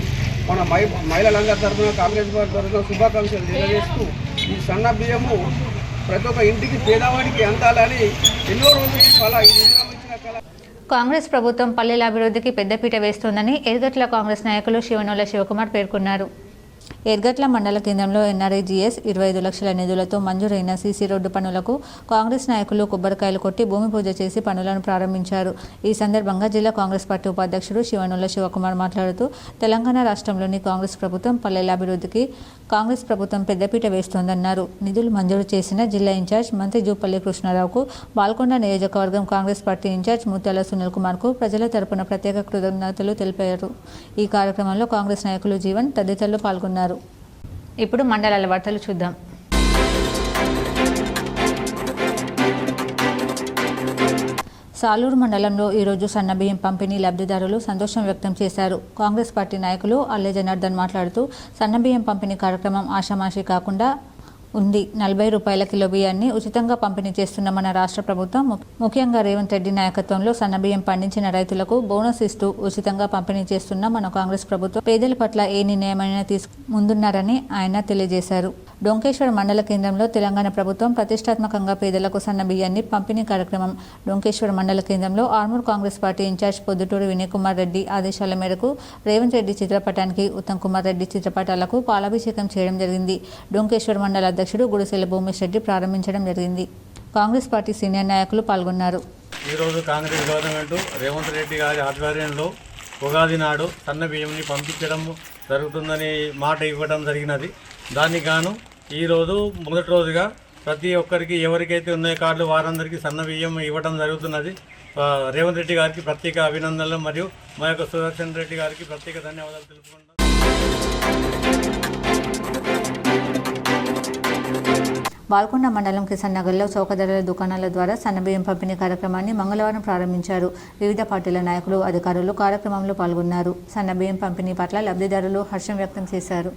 మన మహిళలందరి తరఫున కాంగ్రెస్ పార్టీ తరఫున శుభాకాంక్షలు తెలియజేస్తూ, ఈ సన్న బియ్యము ప్రతి ఒక్క ఇంటికి పేదవాడికి అందాలని ఎన్నో రోజులు చాలా కాంగ్రెస్ ప్రభుత్వం పల్లెల అభివృద్ధికి పెద్దపీట వేస్తోందని ఎర్గట్ల కాంగ్రెస్ నాయకులు శివనోల శివకుమార్ పేర్కొన్నారు. ఎర్గట్ల మండల కేంద్రంలో NRIGS 25 లక్షల నిధులతో మంజూరైన సీసీ రోడ్డు పనులకు కాంగ్రెస్ నాయకులు కొబ్బరికాయలు కొట్టి భూమి పూజ చేసి పనులను ప్రారంభించారు. ఈ సందర్భంగా జిల్లా కాంగ్రెస్ పార్టీ ఉపాధ్యక్షుడు శివనోల శివకుమార్ మాట్లాడుతూ తెలంగాణ రాష్ట్రంలోని కాంగ్రెస్ ప్రభుత్వం పల్లెల అభివృద్ధికి కాంగ్రెస్ ప్రభుత్వం పెద్దపీట వేస్తోందన్నారు. నిధులు మంజూరు చేసిన జిల్లా ఇన్ఛార్జ్ మంత్రి జూపల్లి కృష్ణారావుకు, బాల్కొండ నియోజకవర్గం కాంగ్రెస్ పార్టీ ఇన్ఛార్జ్ ముత్యాల సునీల్ కుమార్కు ప్రజల తరపున ప్రత్యేక కృతజ్ఞతలు తెలిపారు. ఈ కార్యక్రమంలో కాంగ్రెస్ నాయకులు జీవన్ తదితరులు పాల్గొన్నారు. ఇప్పుడు మండలాల వార్తలు చూద్దాం. సాలూరు మండలంలో ఈరోజు సన్నబియ్యం పంపిణీ లబ్ధిదారులు సంతోషం వ్యక్తం చేశారు. కాంగ్రెస్ పార్టీ నాయకులు అల్లె జనార్దన్ మాట్లాడుతూ సన్నబియ్యం పంపిణీ కార్యక్రమం ఆషామాషి కాకుండా ఉంది. 40 రూపాయల కిలో బియ్యాన్ని ఉచితంగా పంపిణీ చేస్తున్న మన రాష్ట్ర ప్రభుత్వం ముఖ్యంగా రేవంత్ రెడ్డి నాయకత్వంలో సన్నబియ్యం పండించిన రైతులకు బోనస్ ఇస్తూ ఉచితంగా పంపిణీ చేస్తున్న మన కాంగ్రెస్ ప్రభుత్వం పేదల పట్ల ఏ నిర్ణయమైనా ముందున్నారని ఆయన తెలియజేశారు. డొంకేశ్వర్ మండల కేంద్రంలో తెలంగాణ ప్రభుత్వం ప్రతిష్టాత్మకంగా పేదలకు సన్నబియ్యాన్ని పంపిణీ కార్యక్రమం. డొంకేశ్వర్ మండల కేంద్రంలో ఆర్మూర్ కాంగ్రెస్ పార్టీ ఇన్ఛార్జ్ పొద్దుటూరి వినయ్ కుమార్ రెడ్డి ఆదేశాల మేరకు రేవంత్ రెడ్డి చిత్రపటానికి, ఉత్తమ్ కుమార్ రెడ్డి చిత్రపటాలకు పాలాభిషేకం చేయడం జరిగింది. డొంకేశ్వర్ మండల అధ్యక్షుడు గుడిసెల భూమేష్ రెడ్డి ప్రారంభించడం జరిగింది. కాంగ్రెస్ పార్టీ సీనియర్ నాయకులు పాల్గొన్నారు. ఈరోజు కాంగ్రెస్ గవర్నమెంట్ రేవంత్ రెడ్డి గారి ఆధ్వర్యంలో ఉగాది నాడు సన్న బియ్యంని పంపించడం జరుగుతుందని మాట ఇవ్వడం జరిగినది. దానికి గాను ఈరోజు మొదటి రోజుగా ప్రతి ఒక్కరికి ఎవరికైతే ఉన్నాయో కార్డులు వారందరికీ సన్న బియ్యం ఇవ్వడం జరుగుతున్నది. రేవంత్ రెడ్డి గారికి ప్రత్యేక అభినందనలు మరియు మా యొక్క సుదర్శన్ రెడ్డి గారికి ప్రత్యేక ధన్యవాదాలు తెలుపుకుంటాం. బాల్కొండ మండలం కిసాన్ నగర్లో చౌకధరల దుకాణాల ద్వారా సన్నబియ్యం పంపిణీ కార్యక్రమాన్ని మంగళవారం ప్రారంభించారు. వివిధ పార్టీల నాయకులు, అధికారులు కార్యక్రమంలో పాల్గొన్నారు. సన్నబియ్యం పంపిణీ పట్ల లబ్ధిదారులు హర్షం వ్యక్తం చేశారు.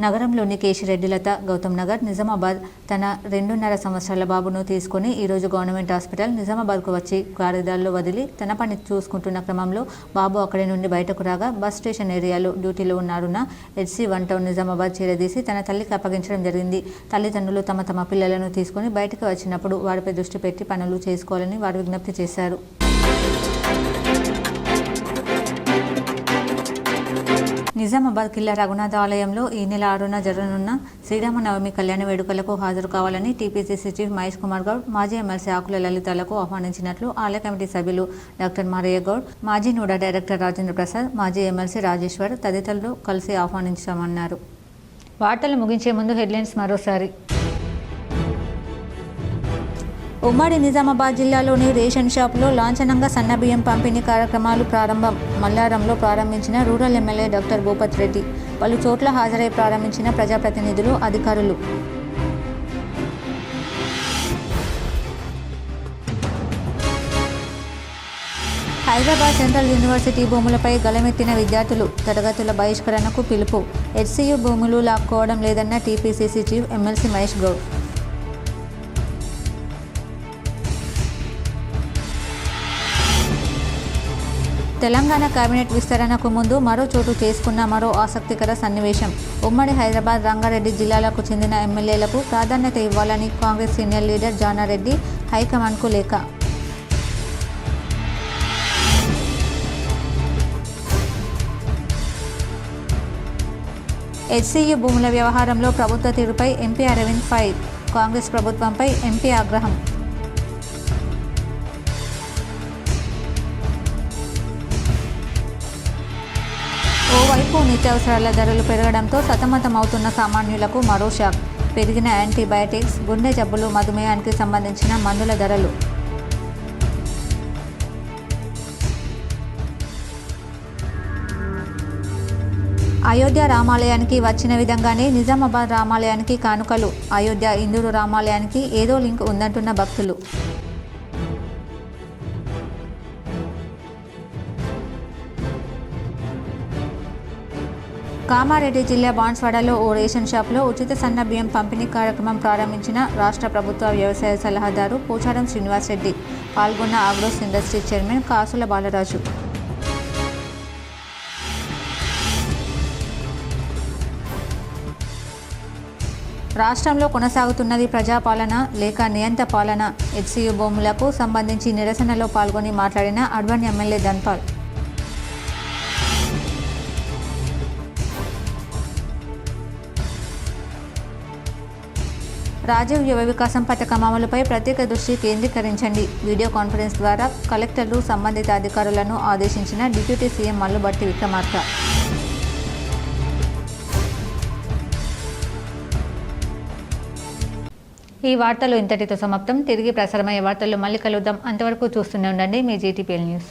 నగరంలోని కేశిరెడ్డిలత గౌతమ్ నగర్, నిజామాబాద్ తన 2.5 సంవత్సరాల బాబును తీసుకుని ఈరోజు గవర్నమెంట్ హాస్పిటల్ నిజామాబాద్కు వచ్చి కారిడార్లో వదిలి తన పని చూసుకుంటున్న క్రమంలో బాబు అక్కడి నుండి బయటకు రాగా బస్ స్టేషన్ ఏరియాలో డ్యూటీలో ఉన్నారున్న HC 1 టౌన్ నిజామాబాద్ చేరదీసి తన తల్లికి అప్పగించడం జరిగింది. తల్లిదండ్రులు తమ పిల్లలను తీసుకుని బయటకు వచ్చినప్పుడు వారిపై దృష్టి పెట్టి పనులు చేసుకోవాలని వారు విజ్ఞప్తి చేశారు. నిజామాబాద్ కిల్లా రఘునాథ ఆలయంలో ఈ నెల 6న జరగనున్న శ్రీరామనవమి కళ్యాణ వేడుకలకు హాజరు కావాలని TPCC చీఫ్ మహేష్ కుమార్ గౌడ్, మాజీ ఎమ్మెల్సీ ఆకుల లలితలకు ఆహ్వానించినట్లు ఆలయ కమిటీ సభ్యులు డాక్టర్ మారయ్య గౌడ్, మాజీ నూడా డైరెక్టర్ రాజేంద్ర ప్రసాద్, మాజీ ఎమ్మెల్సీ రాజేశ్వర్ తదితరులు కలిసి ఆహ్వానించామన్నారు. వార్తలు ముగించే ముందు హెడ్లైన్స్ మరోసారి. ఉమ్మడి నిజామాబాద్ జిల్లాలోని రేషన్ షాపులో లాంఛనంగా సన్నబియ్యం పంపిణీ కార్యక్రమాలు ప్రారంభం. మల్లారంలో ప్రారంభించిన rural MLA doctor Bhupath Reddy. పలు చోట్ల హాజరై ప్రారంభించిన ప్రజాప్రతినిధులు, అధికారులు. హైదరాబాద్ సెంట్రల్ యూనివర్సిటీ భూములపై గలమెత్తిన విద్యార్థులు, తరగతుల బహిష్కరణకు పిలుపు. HCU భూములు లాక్కోవడం లేదన్న TPCC chief MLC Mahesh Goud. Telangana cabinet విస్తరణకు ముందు మరో చోటు చేసుకున్న మరో ఆసక్తికర సన్నివేశం. ఉమ్మడి హైదరాబాద్, రంగారెడ్డి జిల్లాలకు చెందిన ఎమ్మెల్యేలకు ప్రాధాన్యత ఇవ్వాలని కాంగ్రెస్ సీనియర్ లీడర్ జానారెడ్డి హైకమాండ్కు లేఖ. HCU భూముల వ్యవహారంలో ప్రభుత్వ తీరుపై ఎంపీ అరవింద్ ఫైర్. కాంగ్రెస్ ప్రభుత్వంపై ఎంపీ ఆగ్రహం. ఓవైపు నిత్యావసరాల ధరలు పెరగడంతో సతమతమవుతున్న సామాన్యులకు మరో షాక్. పెరిగిన యాంటీబయాటిక్స్, గుండె జబ్బులు, మధుమేహానికి సంబంధించిన మందుల ధరలు. అయోధ్య రామాలయానికి వచ్చిన విధంగానే నిజామాబాద్ రామాలయానికి కానుకలు. అయోధ్య, ఇందూరు రామాలయానికి ఏదో లింక్ ఉందంటున్న భక్తులు. కామారెడ్డి జిల్లా బాన్స్వాడలో ఓ రేషన్ షాప్లో ఉచిత సన్న బియ్యం పంపిణీ కార్యక్రమం ప్రారంభించిన రాష్ట్ర ప్రభుత్వ వ్యవసాయ సలహాదారు పోచారం శ్రీనివాస్ రెడ్డి. పాల్గొన్న ఆగ్రోస్ ఇండస్ట్రీ చైర్మన్ కాసుల బాలరాజు. రాష్ట్రంలో కొనసాగుతున్నది ప్రజాపాలన లేక నియంత పాలన? హెచ్సియు భూములకు సంబంధించి నిరసనలో పాల్గొని మాట్లాడిన అడ్వాణి ఎమ్మెల్యే ధన్పాల్. రాజీవ్ యువ వికాసం పథకం అమలుపై ప్రత్యేక దృష్టి కేంద్రీకరించండి. వీడియో కాన్ఫరెన్స్ ద్వారా కలెక్టర్లు సంబంధిత అధికారులను ఆదేశించిన డిప్యూటీ సీఎం మల్లుబట్టి విక్రమార్క. ఈ వార్తలు ఇంతటితో సమాప్తం. తిరిగి ప్రసారమయ్యే వార్తల్లో మళ్ళీ కలుద్దాం. అంతవరకు చూస్తూనే ఉండండి మీ జీటీపీఎల్ న్యూస్.